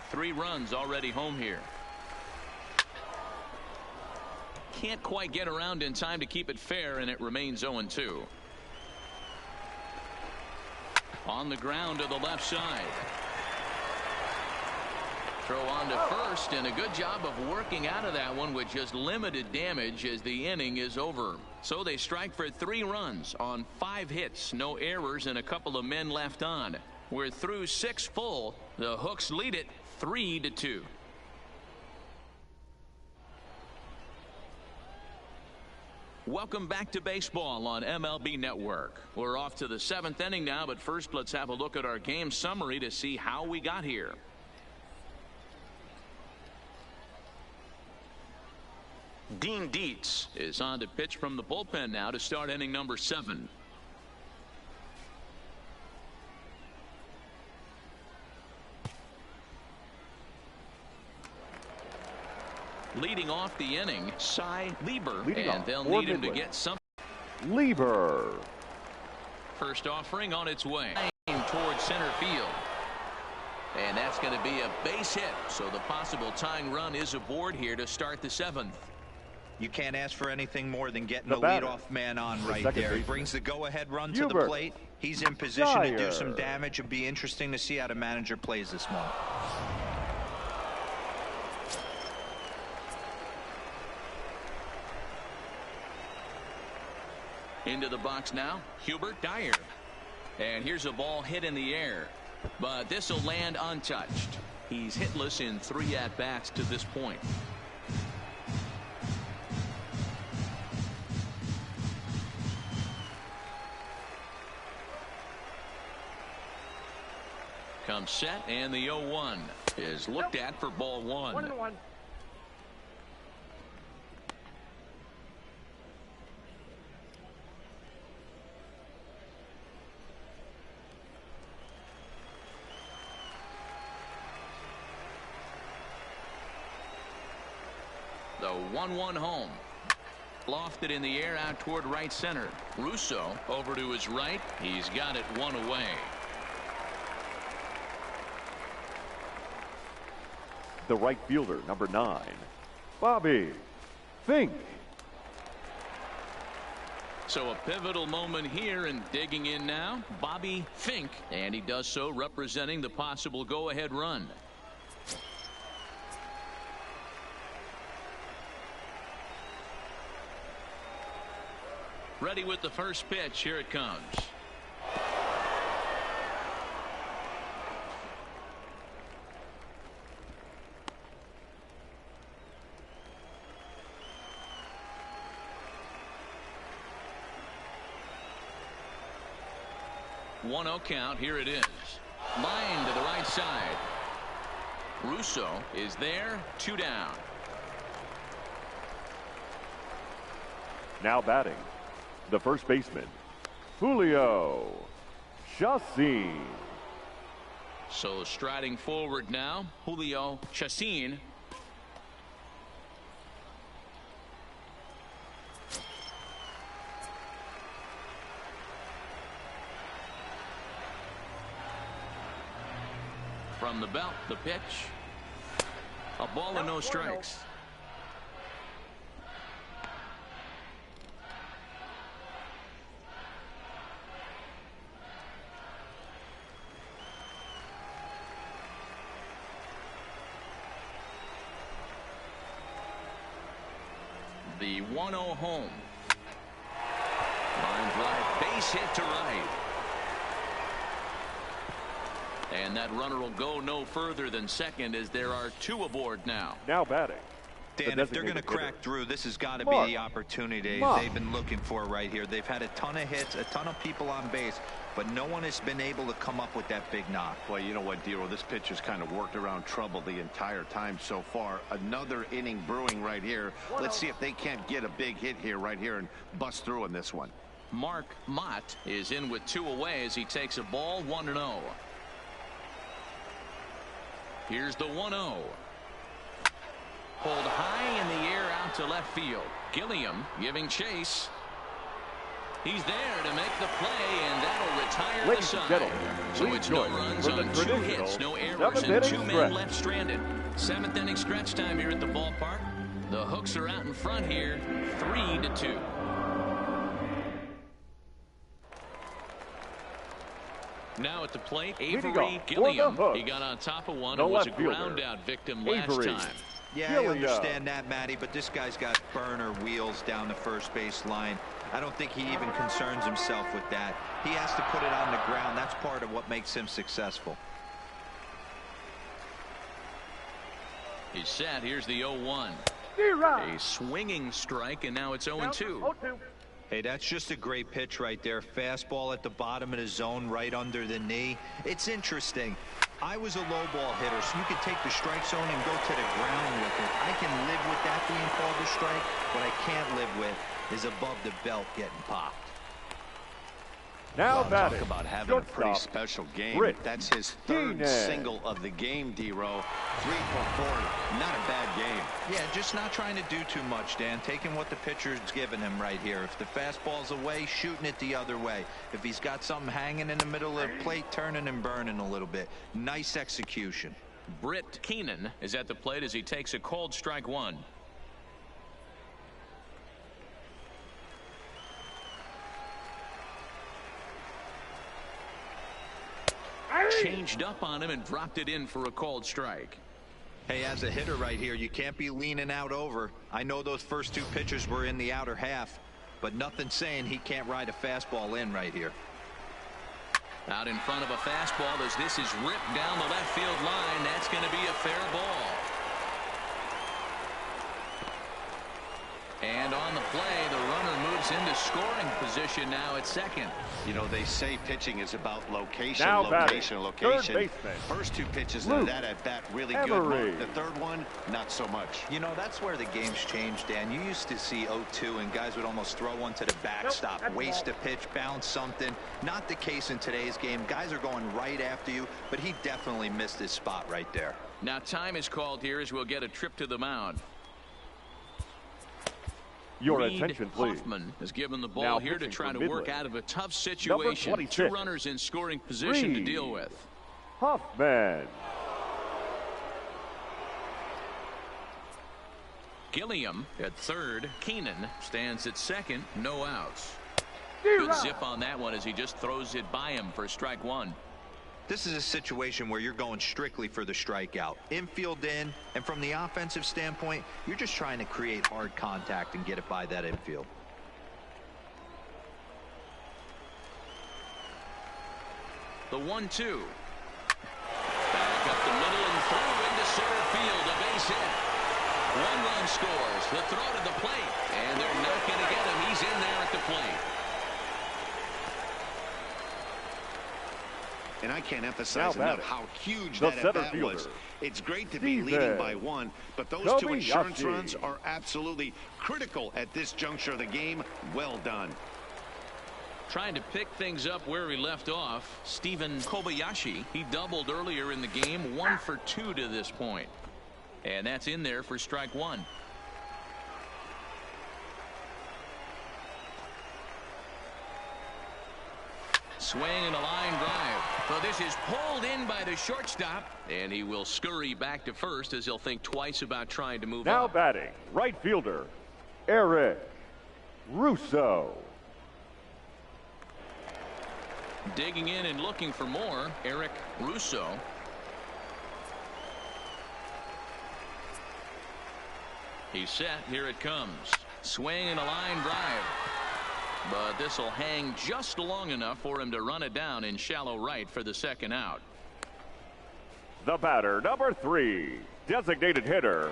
S2: 3 runs already home here. Can't quite get around in time to keep it fair, and it remains 0-2. On the ground to the left side. Throw on to first, and a good job of working out of that one with just limited damage as the inning is over. So they strike for 3 runs on 5 hits, no errors, and a couple of men left on. We're through 6 full. The Hooks lead it 3-2. Welcome back to baseball on MLB Network. We're off to the 7th inning now, but first let's have a look at our game summary to see how we got here. Dean Dietz is on to pitch from the bullpen now to start inning number 7. Leading off the inning, Cy Lieber, and they'll need him to get something.
S4: Lieber.
S2: First offering on its way towards center field. And that's going to be a base hit, so the possible tying run is aboard here to start the 7th.
S5: You can't ask for anything more than getting the leadoff man on right there. He brings the go-ahead run to the plate. He's in position to do some damage. It'll be interesting to see how the manager plays this one.
S2: Into the box now, Hubert Dyer. And here's a ball hit in the air, but this will land untouched. He's hitless in 3 at-bats to this point. Comes set, and the 0-1 is looked at for ball 1.
S6: 1-1.
S2: The 1-1 home. Lofted in the air out toward right center. Russo over to his right. He's got it 1 away.
S4: The right fielder, number 9, Bobby Fink.
S2: So a pivotal moment here, and digging in now, Bobby Fink, and he does so representing the possible go-ahead run. Ready with the first pitch. Here it comes. One 0 count. Here it is. Line to the right side. Russo is there. 2 down.
S4: Now batting, the first baseman, Julio Chacin.
S2: So striding forward now, Julio Chacin. From the belt, the pitch. A ball and no strikes. The 1-0 home. Line drive, base hit to right. And that runner will go no further than second as there are 2 aboard now.
S4: Now batting,
S5: Dan, if they're going to crack through, this has got to be the opportunity they've been looking for right here. They've had a ton of hits, a ton of people on base, but no one has been able to come up with that big knock.
S3: Well, you know what, Dero, this pitcher's kind of worked around trouble the entire time so far. Another inning brewing right here. Let's see if they can't get a big hit here right here and bust through in this one.
S2: Mark Mott is in with 2 away as he takes a ball 1-0. Here's the 1-0. Pulled high in the air out to left field. Gilliam giving chase. He's there to make the play, and that'll retire the side. So it's no runs on 2 hits, no errors, and 2 men left stranded. 7th inning stretch time here at the ballpark. The Hooks are out in front here, 3-2. Now at the plate, Avery Gilliam. He got on top of one and was a ground out victim last time.
S5: Yeah, I understand that, Matty, but this guy's got burner wheels down the first base line. I don't think he even concerns himself with that. He has to put it on the ground. That's part of what makes him successful.
S2: He's set. Here's the 0-1. A swinging strike, and now it's 0-2.
S5: Hey, that's just a great pitch right there. Fastball at the bottom of the zone, right under the knee. It's interesting. I was a low ball hitter, so you could take the strike zone and go to the ground with it. I can live with that being called a strike. What I can't live with is above the belt getting popped.
S4: Now
S3: talk about having a pretty special game. That's his 3rd single of the game, D-Row. 3 for 4. Not a bad game.
S5: Yeah, just not trying to do too much, Dan. Taking what the pitcher's giving him right here. If the fastball's away, shooting it the other way. If he's got something hanging in the middle of the plate, turning and burning a little bit. Nice execution.
S2: Britt Keenan is at the plate as he takes a cold strike 1. Changed up on him and dropped it in for a cold strike.
S5: Hey, as a hitter right here, you can't be leaning out over. I know those first 2 pitches were in the outer half, but nothing saying he can't ride a fastball in right here.
S2: Out in front of a fastball as this is ripped down the left field line. That's going to be a fair ball. And on the play, the runner moves into scoring position now at second.
S3: You know, they say pitching is about location,
S4: now
S3: location. First 2 pitches of that at bat really good. The 3rd one, not so much.
S5: You know, that's where the game's changed, Dan. You used to see 0-2 and guys would almost throw one to the backstop, waste a pitch, bounce something. Not the case in today's game. Guys are going right after you, but he definitely missed his spot right there.
S2: Now time is called here as we'll get a trip to the mound.
S4: Your
S2: Reed
S4: attention, please.
S2: Hoffman is given the ball
S4: now
S2: here to try to
S4: Midland.
S2: work out of a tough situation. 2 runners in scoring position to deal with.
S4: Hoffman.
S2: Gilliam at 3rd. Keenan stands at 2nd. No outs. Good zip on that one as he just throws it by him for strike 1.
S5: This is a situation where you're going strictly for the strikeout. Infield in, and from the offensive standpoint, you're just trying to create hard contact and get it by that infield.
S2: The 1-2. Back up the middle and through into center field. A base hit. 1 run scores. The throw to the plate. And they're not going to get him. He's in there at the plate.
S3: And I can't emphasize enough how huge that at-bat was. It's great to be leading by 1, but those 2 insurance runs are absolutely critical at this juncture of the game. Well done.
S2: Trying to pick things up where he left off. Stephen Kobayashi, he doubled earlier in the game, 1 for 2 to this point. And that's in there for strike 1. Swing and a line drive. But this is pulled in by the shortstop, and he will scurry back to first as he'll think twice about trying to move
S4: now
S2: up.
S4: Now batting, right fielder, Eric Russo.
S2: Digging in and looking for more, Eric Russo. He's set. Here it comes. Swing and a line drive. But this will hang just long enough for him to run it down in shallow right for the 2nd out.
S4: The batter, number 3, designated hitter,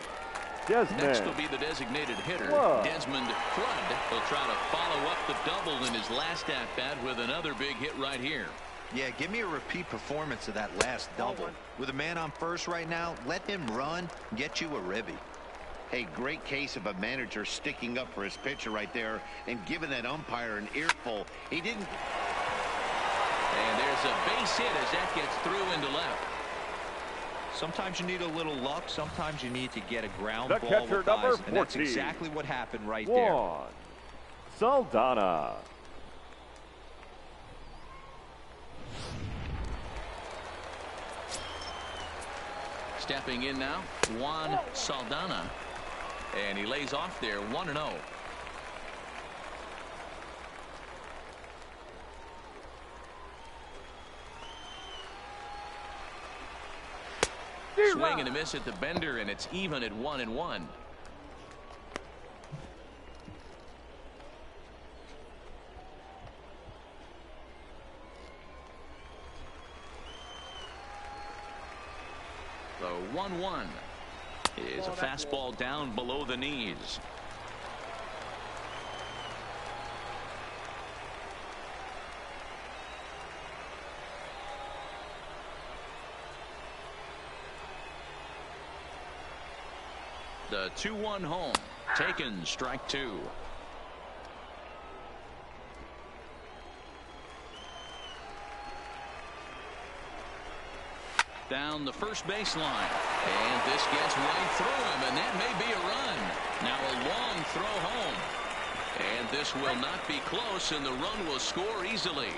S2: Next will be the designated hitter, Desmond Flood. He'll try to follow up the double in his last at-bat with another big hit right here.
S5: Yeah, give me a repeat performance of that last double. With a man on first right now, let him run, get you a ribby.
S3: Hey, great case of a manager sticking up for his pitcher right there and giving that umpire an earful. He didn't.
S2: And there's a base hit as that gets through into left.
S5: Sometimes you need a little luck. Sometimes you need to get a ground
S4: The
S5: ball
S4: catcher,
S5: with
S4: number
S5: eyes, and that's
S4: 14.
S5: exactly what happened right
S4: Juan
S5: there.
S4: Saldana.
S2: Stepping in now, Juan Saldana. And he lays off there, 1-0. Swing and a miss at the bender, and it's even at 1-1. The 1-1 is a fastball down below the knees. The 2-1 home. Taken, strike two. Down the first baseline. And this gets right through him, and that may be a run. Now a long throw home. And this will not be close, and the run will score easily.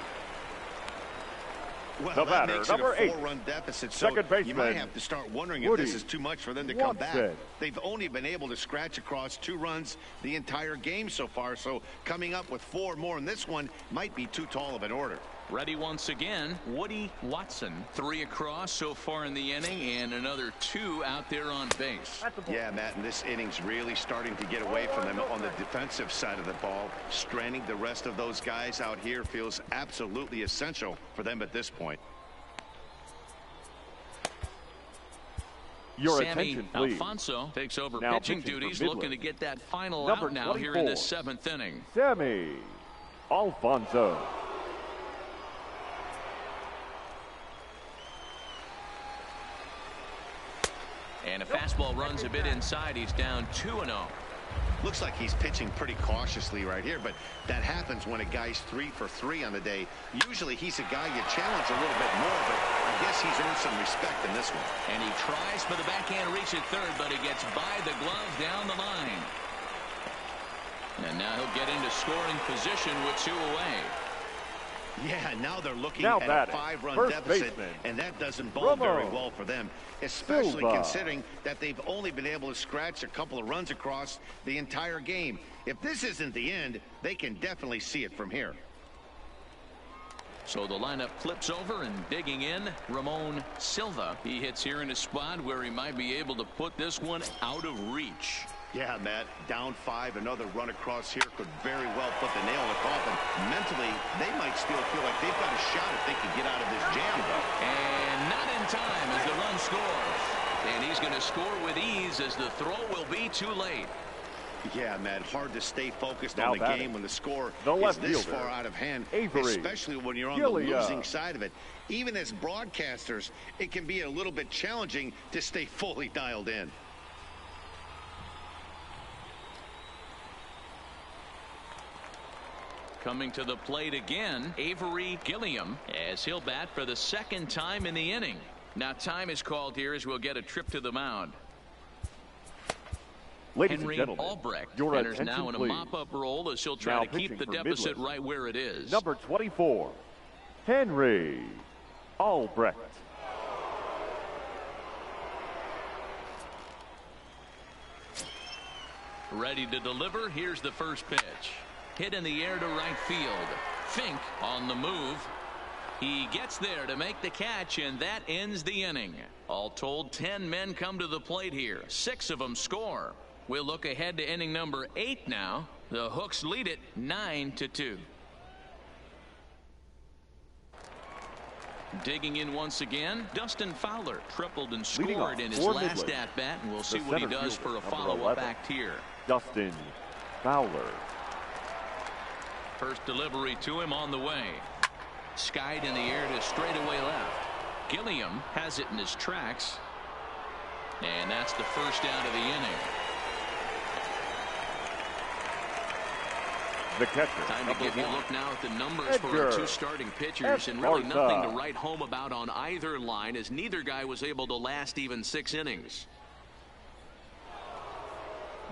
S3: Well,
S4: The
S3: that
S4: batter,
S3: makes
S4: number
S3: it a
S4: 8.
S3: 4-run deficit, so
S4: Second baseman,
S3: you might have to start wondering if
S4: Woody
S3: this is too much for them to come back.
S4: Watson.
S3: They've only been able to scratch across 2 runs the entire game so far, so coming up with 4 more in this one might be too tall of an order.
S2: Ready once again, Woody Watson. 3 across so far in the inning, and another 2 out there on base.
S3: Yeah, Matt, and this inning's really starting to get away from them on the defensive side of the ball. Stranding the rest of those guys out here feels absolutely essential for them at this point.
S4: Your
S2: Sammy
S4: attention, please.
S2: Alfonso takes over
S4: Now
S2: pitching
S4: pitching for
S2: duties,
S4: Midland.
S2: looking to get that final
S4: Number
S2: out now here in the
S4: 24.
S2: 7th inning.
S4: Sammy Alfonso.
S2: And a fastball runs a bit inside. He's down 2-0.
S3: Looks like he's pitching pretty cautiously right here, but that happens when a guy's 3 for 3 on the day. Usually he's a guy you challenge a little bit more, but I guess he's earned some respect in this one.
S2: And he tries for the backhand reach at third, but he gets by the glove down the line. And now he'll get into scoring position with 2 away.
S3: Yeah, now they're looking
S4: Now
S3: at
S4: batting,
S3: a 5-run
S4: first
S3: deficit,
S4: baseman,
S3: and that doesn't bode very
S4: Romo
S3: well for them, especially
S4: Silva.
S3: considering that they've only been able to scratch a couple of runs across the entire game. If this isn't the end, they can definitely see it from here.
S2: So the lineup flips over, and digging in, Ramon Silva. He hits here in a spot where he might be able to put this one out of reach.
S3: Yeah, Matt, down 5, another run across here could very well put the nail in the coffin. Mentally, they might still feel like they've got a shot if they can get out of this jam, though.
S2: And not in time as the run scores. And he's going to score with ease as the throw will be too late.
S3: Yeah, Matt, hard to stay focused
S4: Now
S3: on the
S4: batting,
S3: game when the score
S4: the
S3: is
S4: left
S3: this
S4: fielder,
S3: far out of hand,
S4: Avery
S3: especially when you're on
S4: Gillia.
S3: the losing side of it. Even as broadcasters, it can be a little bit challenging to stay fully dialed in.
S2: Coming to the plate again, Avery Gilliam, as he'll bat for the 2nd time in the inning. Now time is called here as we'll get a trip to the mound.
S4: Ladies
S2: Henry
S4: and gentlemen,
S2: Albrecht
S4: your
S2: enters
S4: attention,
S2: now in a
S4: please.
S2: mop-up role as he'll try
S4: Now
S2: to keep
S4: pitching
S2: the
S4: for
S2: deficit
S4: Midland,
S2: right where it is.
S4: number 24, Henry Albrecht.
S2: Ready to deliver. Here's the first pitch. Hit in the air to right field. Fink on the move. He gets there to make the catch, and that ends the inning. All told, 10 men come to the plate here. 6 of them score. We'll look ahead to inning number 8 now. The Hooks lead it 9-2. Digging in once again, Dustin Fowler tripled and scored in his
S4: for
S2: last
S4: Midland,
S2: at-bat, and we'll see
S4: the
S2: what he
S4: center
S2: does
S4: fielder,
S2: for a
S4: number
S2: follow-up
S4: 11,
S2: act here.
S4: Dustin Fowler.
S2: First delivery to him on the way. Skied in the air to straightaway left. Gilliam has it in his tracks. And that's the first out of the inning.
S4: The catcher,
S2: Time to give you a look now at the numbers for
S4: Edgar
S2: our two starting pitchers, and really
S4: Esparza.
S2: nothing to write home about on either line, as neither guy was able to last even 6 innings.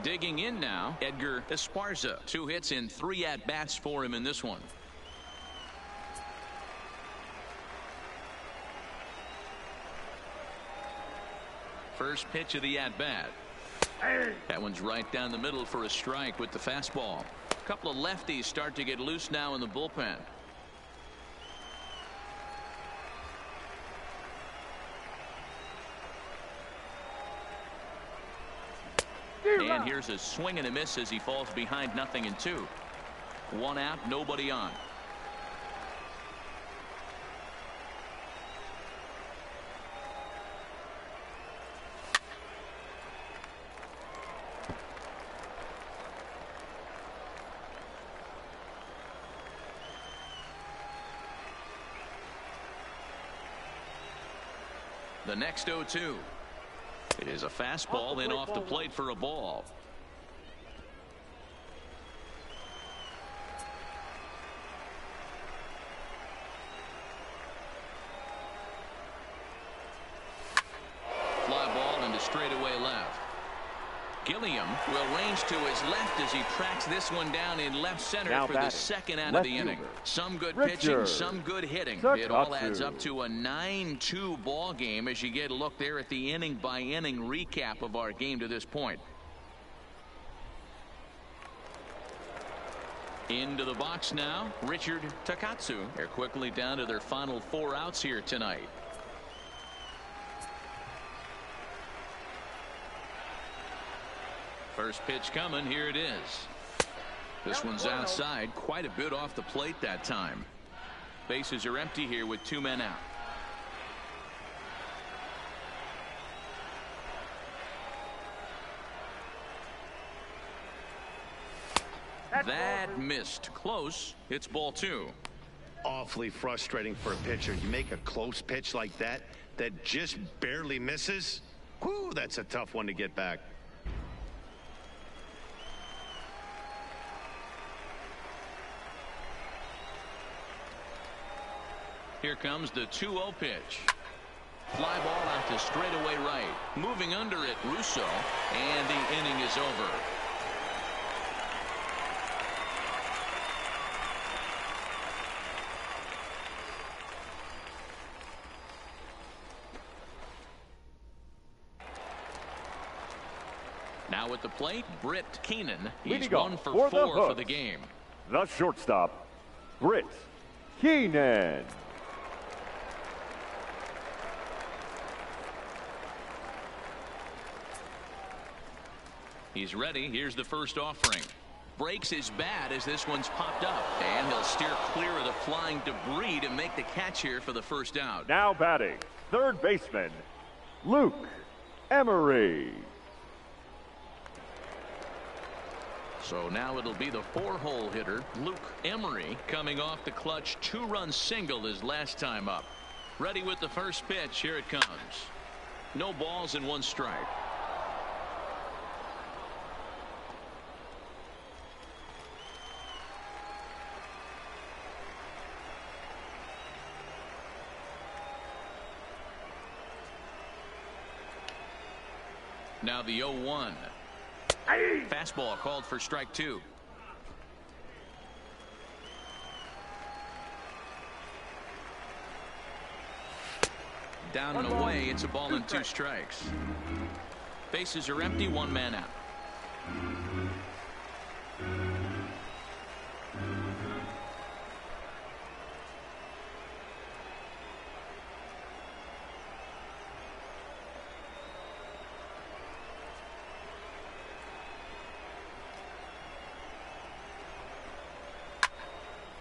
S2: Digging in now, Edgar Esparza. 2 hits in 3 at-bats for him in this one. First pitch of the at-bat. That one's right down the middle for a strike with the fastball. A couple of lefties start to get loose now in the bullpen. And here's a swing and a miss as he falls behind 0-2. 1 out, nobody on. The next 0-2. It is a fastball in off the plate for a ball. Fly ball into straightaway left. Gilliam will range to his left as he tracks this one down in left center
S4: Now
S2: for
S4: batting,
S2: the second out of
S4: left
S2: the inning.
S4: fielder,
S2: Some good
S4: Richard
S2: pitching, some good hitting. It all adds
S4: Takatsu.
S2: up to a 9-2 ball game as you get a look there at the inning by inning recap of our game to this point. Into the box now, Richard Takatsu. They're quickly down to their final 4 outs here tonight. First pitch coming, here it is. This one's outside, quite a bit off the plate that time. Bases are empty here with 2 men out. That missed. Close. It's ball 2.
S3: Awfully frustrating for a pitcher. You make a close pitch like that just barely misses. Whew, that's a tough one to get back.
S2: Here comes the 2-0 pitch. Fly ball out to straightaway right. Moving under it, Russo, and the inning is over. Now at the plate, Britt Keenan. He's
S4: Leading
S2: 1
S4: off
S2: for
S4: for
S2: 4
S4: the
S2: for
S4: Hooks,
S2: the game.
S4: the shortstop, Britt Keenan.
S2: He's ready. Here's the first offering. Breaks his bat as this one's popped up. And he'll steer clear of the flying debris to make the catch here for the first out.
S4: Now batting, third baseman, Luke Emery.
S2: So now it'll be the 4-hole hitter, Luke Emery, coming off the clutch 2-run single his last time up. Ready with the first pitch. Here it comes. No balls and 1 strike. Now the 0-1. Fastball called for strike 2. Down and away. It's a ball and 2 strikes. Bases are empty. 1 man out.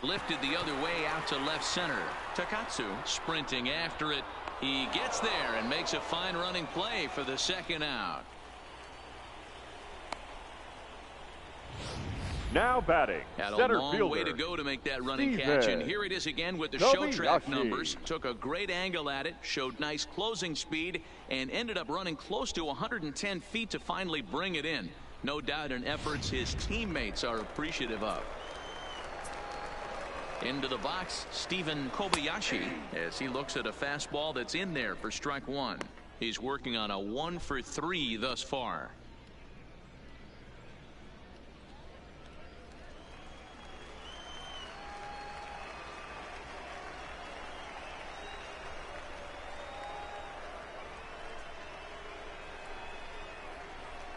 S2: Lifted the other way out to left center. Takatsu sprinting after it. He gets there and makes a fine running play for the second out.
S4: Now batting,
S2: Had a
S4: center
S2: long
S4: fielder,
S2: way to go to make that running
S4: Steven
S2: catch, and here it is again with the show track
S4: Kobayashi.
S2: numbers. Took a great angle at it, showed nice closing speed, and ended up running close to 110 feet to finally bring it in. No doubt in efforts his teammates are appreciative of. Into the box, Steven Kobayashi, as he looks at a fastball that's in there for strike one. He's working on a 1 for 3 thus far.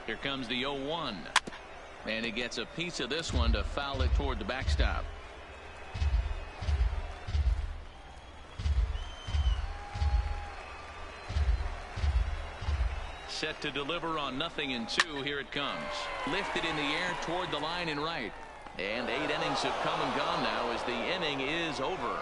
S2: Here comes the 0-1. And he gets a piece of this one to foul it toward the backstop. Set to deliver on 0-2. Here it comes. Lifted in the air toward the line and right. And 8 innings have come and gone now as the inning is over.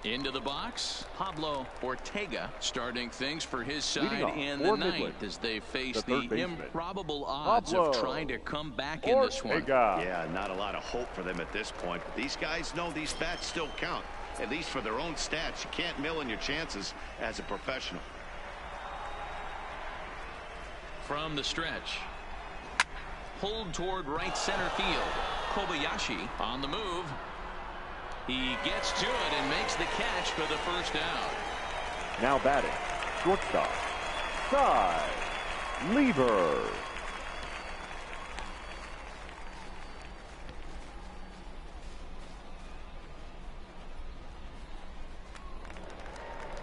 S2: Into the box, Pablo Ortega starting things for his side in the ninth as they face the improbable odds of trying to come back in this one.
S3: Yeah, not a lot of hope for them at this point. But these guys know these bats still count, at least for their own stats. You can't mill in your chances as a professional.
S2: From the stretch. Pulled toward right center field. Kobayashi on the move. He gets to it and makes the catch for the first out.
S4: Now batting, shortstop, Cy Lieber.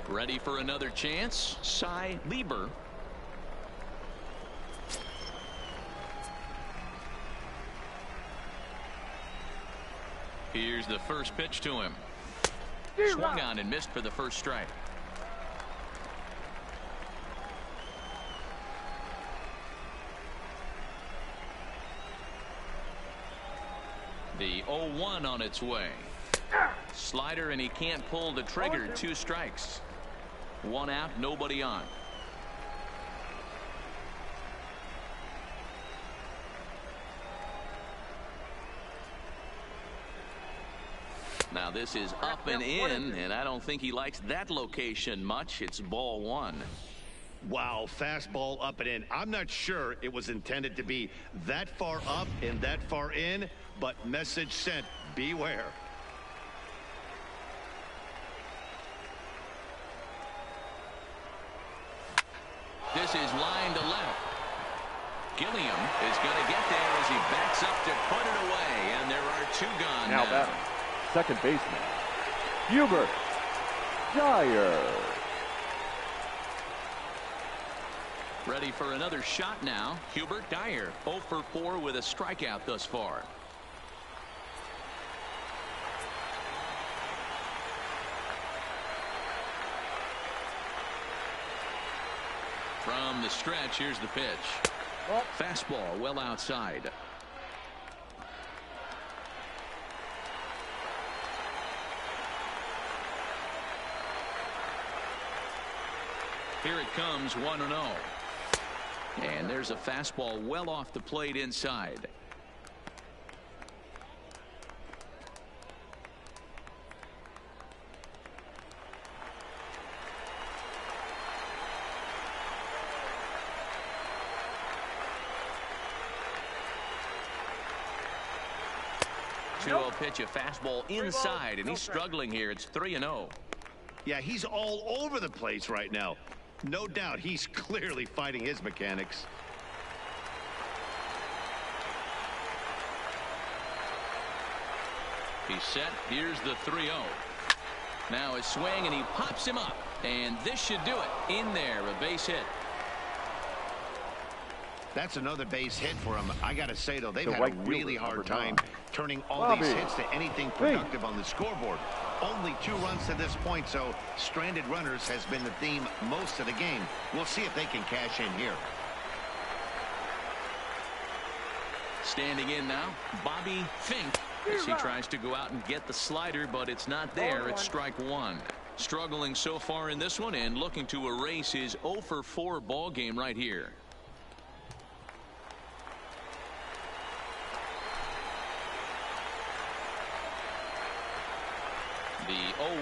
S2: Ready for another chance, Cy Lieber. Here's the first pitch to him. Swung on and missed for the first strike. The 0-1 on its way. Slider, and he can't pull the trigger. 2 strikes. 1 out, nobody on. Now this is up and in, and I don't think he likes that location much. It's ball 1.
S3: Wow, fastball up and in. I'm not sure it was intended to be that far up and that far in, but message sent, beware.
S2: This is line to left. Gilliam is going to get there as he backs up to put it away, and there are 2 gone now.
S4: Batting, second baseman, Hubert Dyer.
S2: Ready for another shot now. Hubert Dyer, 0 for 4 with a strikeout thus far. From the stretch, here's the pitch. Fastball well outside. Here it comes, 1-0. And there's a fastball well off the plate inside. Nope. 2-0 pitch, a fastball inside, and he's struggling here. It's 3-0.
S3: Yeah, he's all over the place right now. No doubt he's clearly fighting his mechanics.
S2: He's set. Here's the 3-0. Now his swing, and he pops him up. And this should do it. In there, a base hit.
S3: That's another base hit for him. I got to say, though, they've
S4: The
S3: had
S4: right
S3: a really
S4: fielder,
S3: hard
S4: number
S3: time
S4: 9.
S3: turning all
S4: Bobby.
S3: these hits to anything productive on the scoreboard. Only 2 runs to this point, so stranded runners has been the theme most of the game. We'll see if they can cash in here.
S2: Standing in now, Bobby Fink, as he tries to go out and get the slider, but it's not there. It's strike 1. Struggling so far in this one and looking to erase his 0 for 4 ball game right here. The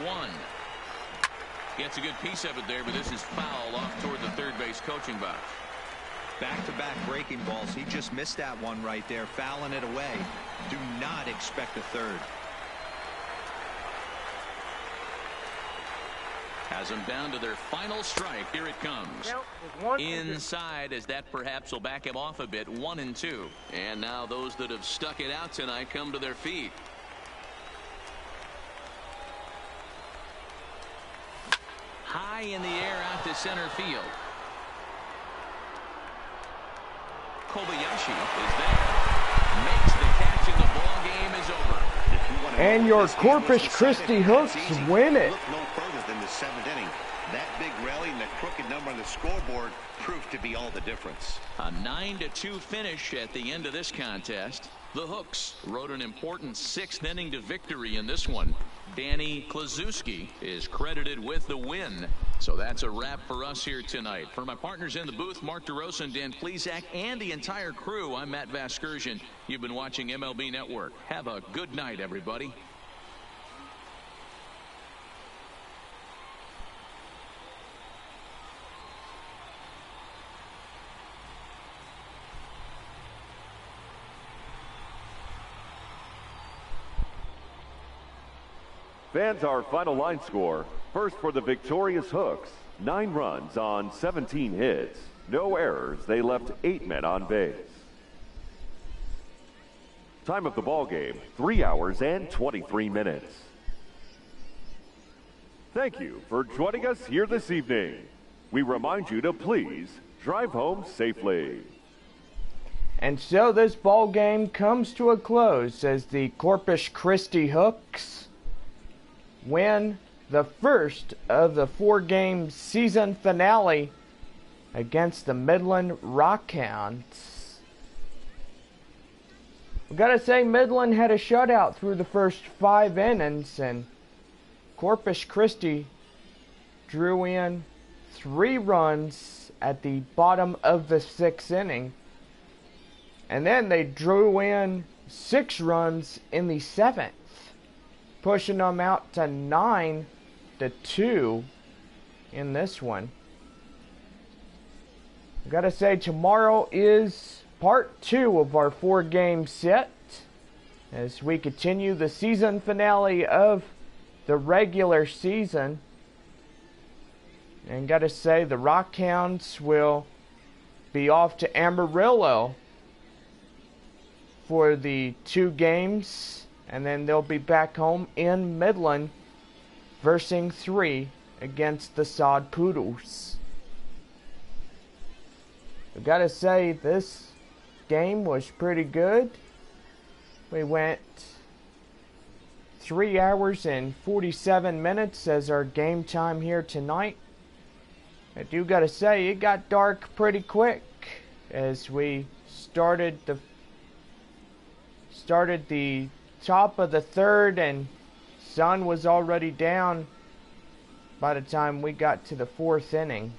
S2: 0-1. Gets a good piece of it there, but this is foul off toward the third base coaching box.
S5: Back-to-back breaking balls. He just missed that one right there, fouling it away. Do not expect a third.
S2: Has them down to their final strike. Here it comes. Inside, as that perhaps will back him off a bit. 1-2. And now those that have stuck it out tonight come to their feet. High in the air out to center field. Kobayashi is there. Makes the catch and the ball game is over.
S1: And your Corpus Christi Hooks win it.
S3: Look no further than the 7th inning. That big rally and the crooked number on the scoreboard proved to be all the difference.
S2: A 9-2 finish at the end of this contest. The Hooks rode an important 6th inning to victory in this one. Danny Klazuski is credited with the win. So that's a wrap for us here tonight. For my partners in the booth, Mark DeRosa and Dan Plesac, and the entire crew, I'm Matt Vasgersian. You've been watching MLB Network. Have a good night, everybody.
S4: Fans, our final line score. First for the victorious Hooks, 9 runs on 17 hits. No errors. They left 8 men on base. Time of the ball game, 3 hours and 23 minutes. Thank you for joining us here this evening. We remind you to please drive home safely.
S1: And so this ball game comes to a close as the Corpus Christi Hooks win the first of the 4-game season finale against the Midland Rockhounds. We gotta say, Midland had a shutout through the first 5 innings, and Corpus Christi drew in 3 runs at the bottom of the 6th inning, and then they drew in 6 runs in the 7th. Pushing them out to 9-2 in this one. I gotta say, tomorrow is part 2 of our 4-game set as we continue the season finale of the regular season. And gotta say, the Rockhounds will be off to Amarillo for the 2 games. And then they'll be back home in Midland, versing 3 against the Sod Poodles. I gotta say, this game was pretty good. We went 3 hours and 47 minutes as our game time here tonight. I do gotta say, it got dark pretty quick as we started the top of the 3rd, and sun was already down by the time we got to the 4th inning.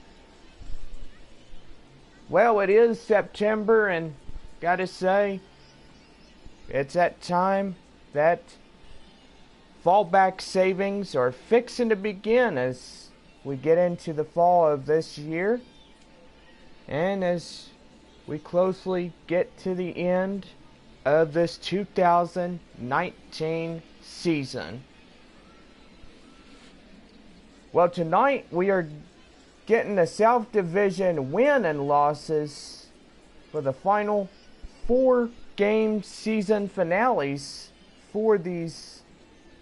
S1: Well, it is September, and gotta say, it's that time that fallback savings are fixing to begin as we get into the fall of this year, and as we closely get to the end of this 2019 season. Well, tonight we are getting the South Division win and losses for the final 4-game season finales for these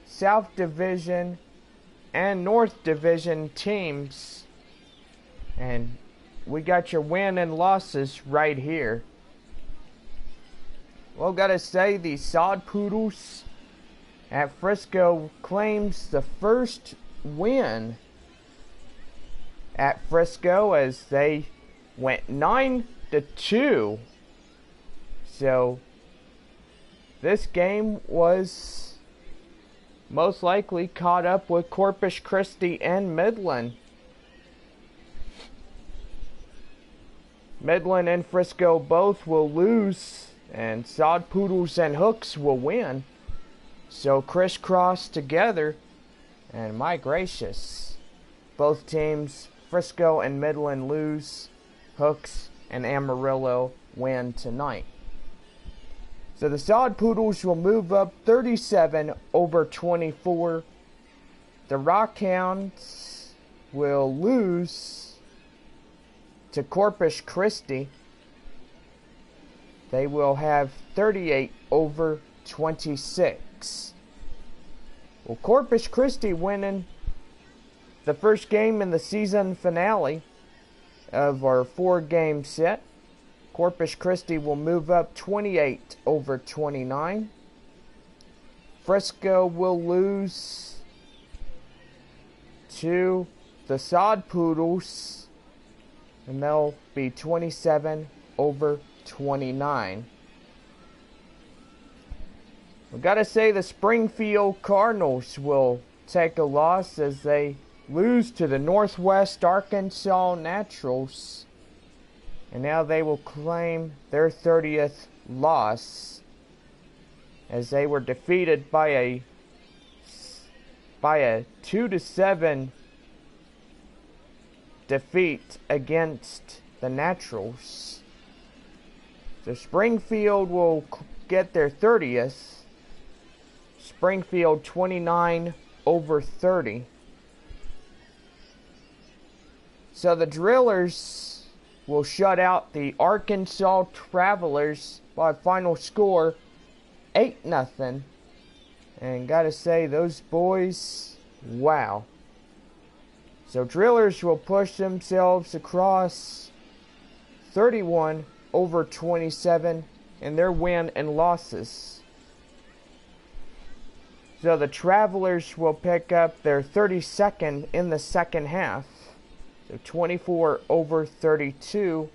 S1: South Division and North Division teams. And we got your win and losses right here. Well, gotta say, the Sod Poodles at Frisco claims the first win at Frisco as they went 9-2. So this game was most likely caught up with Corpus Christi and Midland. Midland and Frisco both will lose, and Sod Poodles and Hooks will win. So crisscross together, and my gracious, both teams, Frisco and Midland, lose. Hooks and Amarillo win tonight. So the Sod Poodles will move up 37-24. The Rockhounds will lose to Corpus Christi. They will have 38-26. Well, Corpus Christi winning the first game in the season finale of our 4-game set. Corpus Christi will move up 28-29. Frisco will lose to the Sod Poodles, and they'll be 27-29. We gotta say the Springfield Cardinals will take a loss as they lose to the Northwest Arkansas Naturals. And now they will claim their 30th loss as they were defeated by a 2-7 defeat against the Naturals. So Springfield will get their 30th. Springfield 29-30. So the Drillers will shut out the Arkansas Travelers by a final score 8-0. And gotta say, those boys, wow. So Drillers will push themselves across 31-27 in their win and losses. So the Travelers will pick up their 32nd in the second half. So 24-32.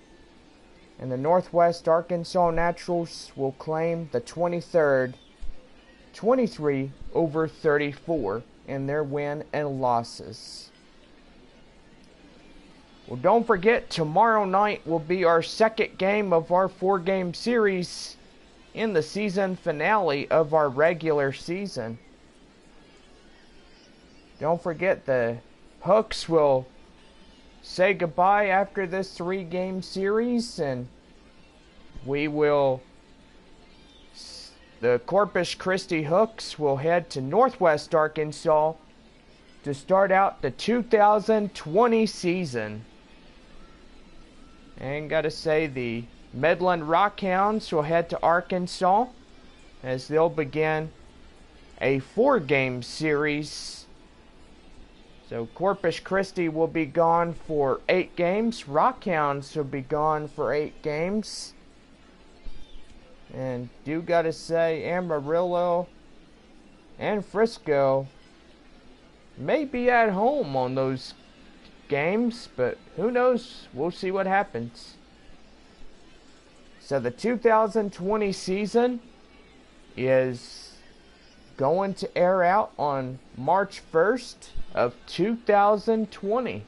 S1: And the Northwest Arkansas Naturals will claim the 23rd, 23-34 in their win and losses. Well, don't forget, tomorrow night will be our second game of our 4-game series in the season finale of our regular season. Don't forget, the Hooks will say goodbye after this 3-game series, and the Corpus Christi Hooks will head to Northwest Arkansas to start out the 2020 season. And gotta say, the Midland Rockhounds will head to Arkansas as they'll begin a 4-game series. So Corpus Christi will be gone for 8 games. Rockhounds will be gone for 8 games. And do gotta say, Amarillo and Frisco may be at home on those games, but who knows? We'll see what happens. So the 2020 season is going to air out on March 1st of 2020.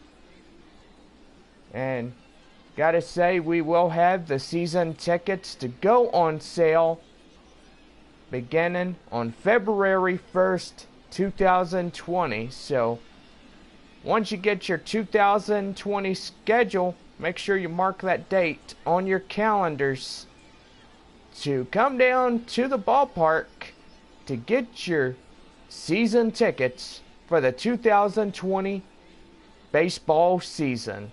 S1: And gotta say, we will have the season tickets to go on sale beginning on February 1st, 2020. So once you get your 2020 schedule, make sure you mark that date on your calendars to come down to the ballpark to get your season tickets for the 2020 baseball season.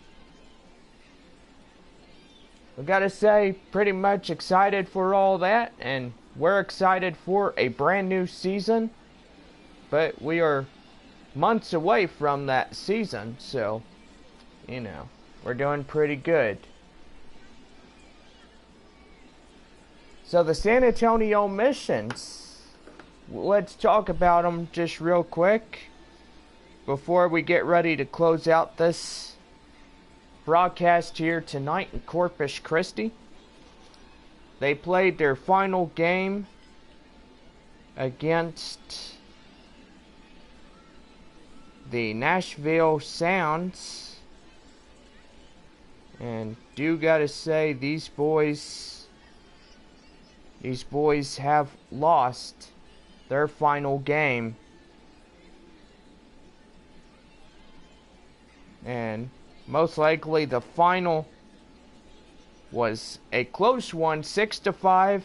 S1: We gotta say, pretty much excited for all that, and we're excited for a brand new season, but we are months away from that season, so, you know. we're doing pretty good. So the San Antonio Missions, let's talk about them just real quick before we get ready to close out this broadcast here tonight in Corpus Christi. They played their final game against the Nashville Sounds, and do gotta say these boys have lost their final game, and most likely the final was a close one, 6-5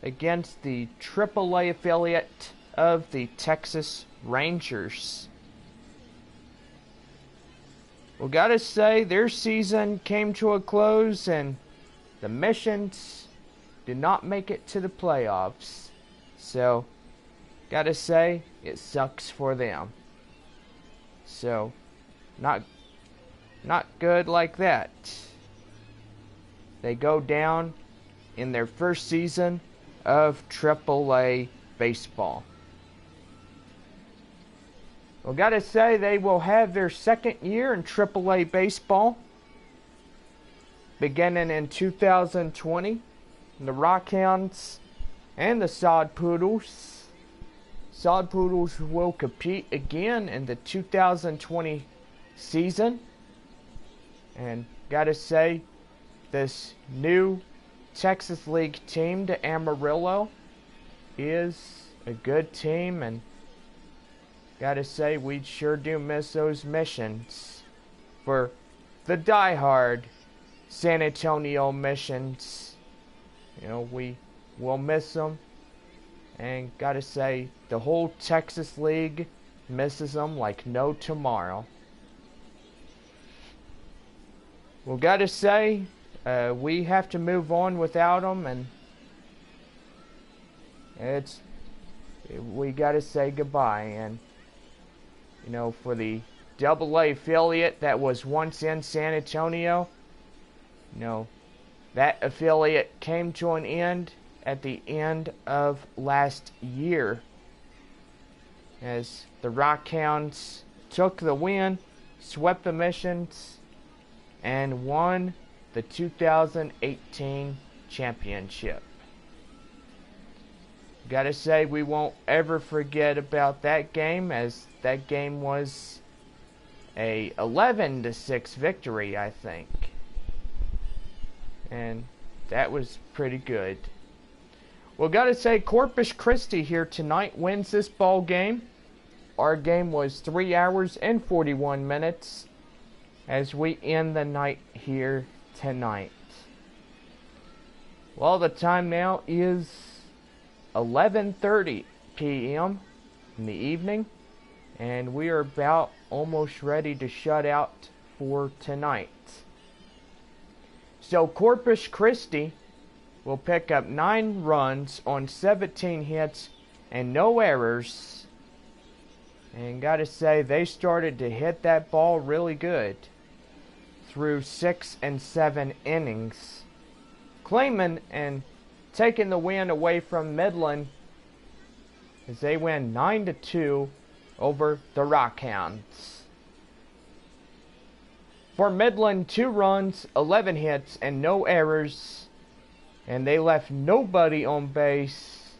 S1: against the AAA affiliate of the Texas Rangers. Well, gotta say, their season came to a close, and the Missions did not make it to the playoffs. So, gotta say, it sucks for them. So, not good like that. They go down in their first season of AAA baseball. Well, gotta say, they will have their second year in AAA baseball beginning in 2020. The Rockhounds and the Sod Poodles will compete again in the 2020 season. And gotta say, this new Texas League team, the Amarillo, is a good team, and gotta say, we sure do miss those Missions. For the diehard San Antonio Missions, you know, we will miss them, and gotta say, the whole Texas League misses them like no tomorrow. Well, gotta say, we have to move on without them, and we gotta say goodbye. And you know, for the AA affiliate that was once in San Antonio, you know, that affiliate came to an end at the end of last year, as the Rockhounds took the win, swept the Missions, and won the 2018 championship. Gotta say, we won't ever forget about that game, as that game was a 11-6 victory, I think. And that was pretty good. Well, gotta say, Corpus Christi here tonight wins this ball game. Our game was 3 hours and 41 minutes as we end the night here tonight. Well, the time now is 11:30 p.m. in the evening, and we are about almost ready to shut out for tonight. So Corpus Christi will pick up 9 runs on 17 hits and no errors, and gotta say, they started to hit that ball really good through 6 and 7 innings, claiming and taking the win away from Midland as they win 9-2 over the Rockhounds. For Midland, 2 runs, 11 hits, and no errors, and they left nobody on base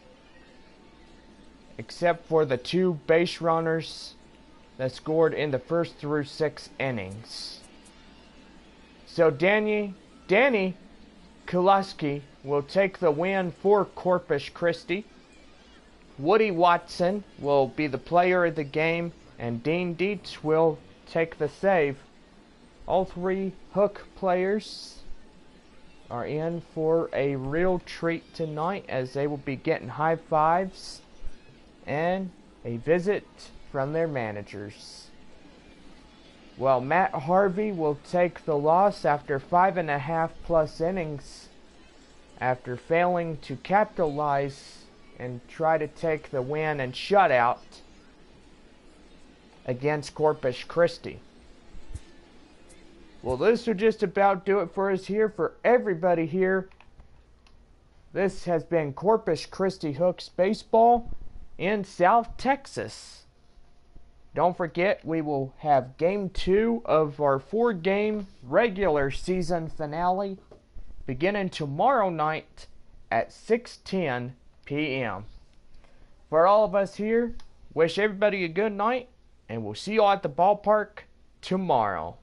S1: except for the 2 base runners that scored in the first through 6 innings. So Danny Kulaski will take the win for Corpus Christi. Woody Watson will be the player of the game, and Dean Dietz will take the save. All 3 Hook players are in for a real treat tonight, as they will be getting high fives and a visit from their managers. Well, Matt Harvey will take the loss after 5.5+ innings, after failing to capitalize and try to take the win and shutout against Corpus Christi. Well, this will just about do it for us here. For everybody here, this has been Corpus Christi Hooks Baseball in South Texas. Don't forget, we will have Game 2 of our 4-game regular season finale beginning tomorrow night at 6:10 p.m. For all of us here, wish everybody a good night, and we'll see you all at the ballpark tomorrow.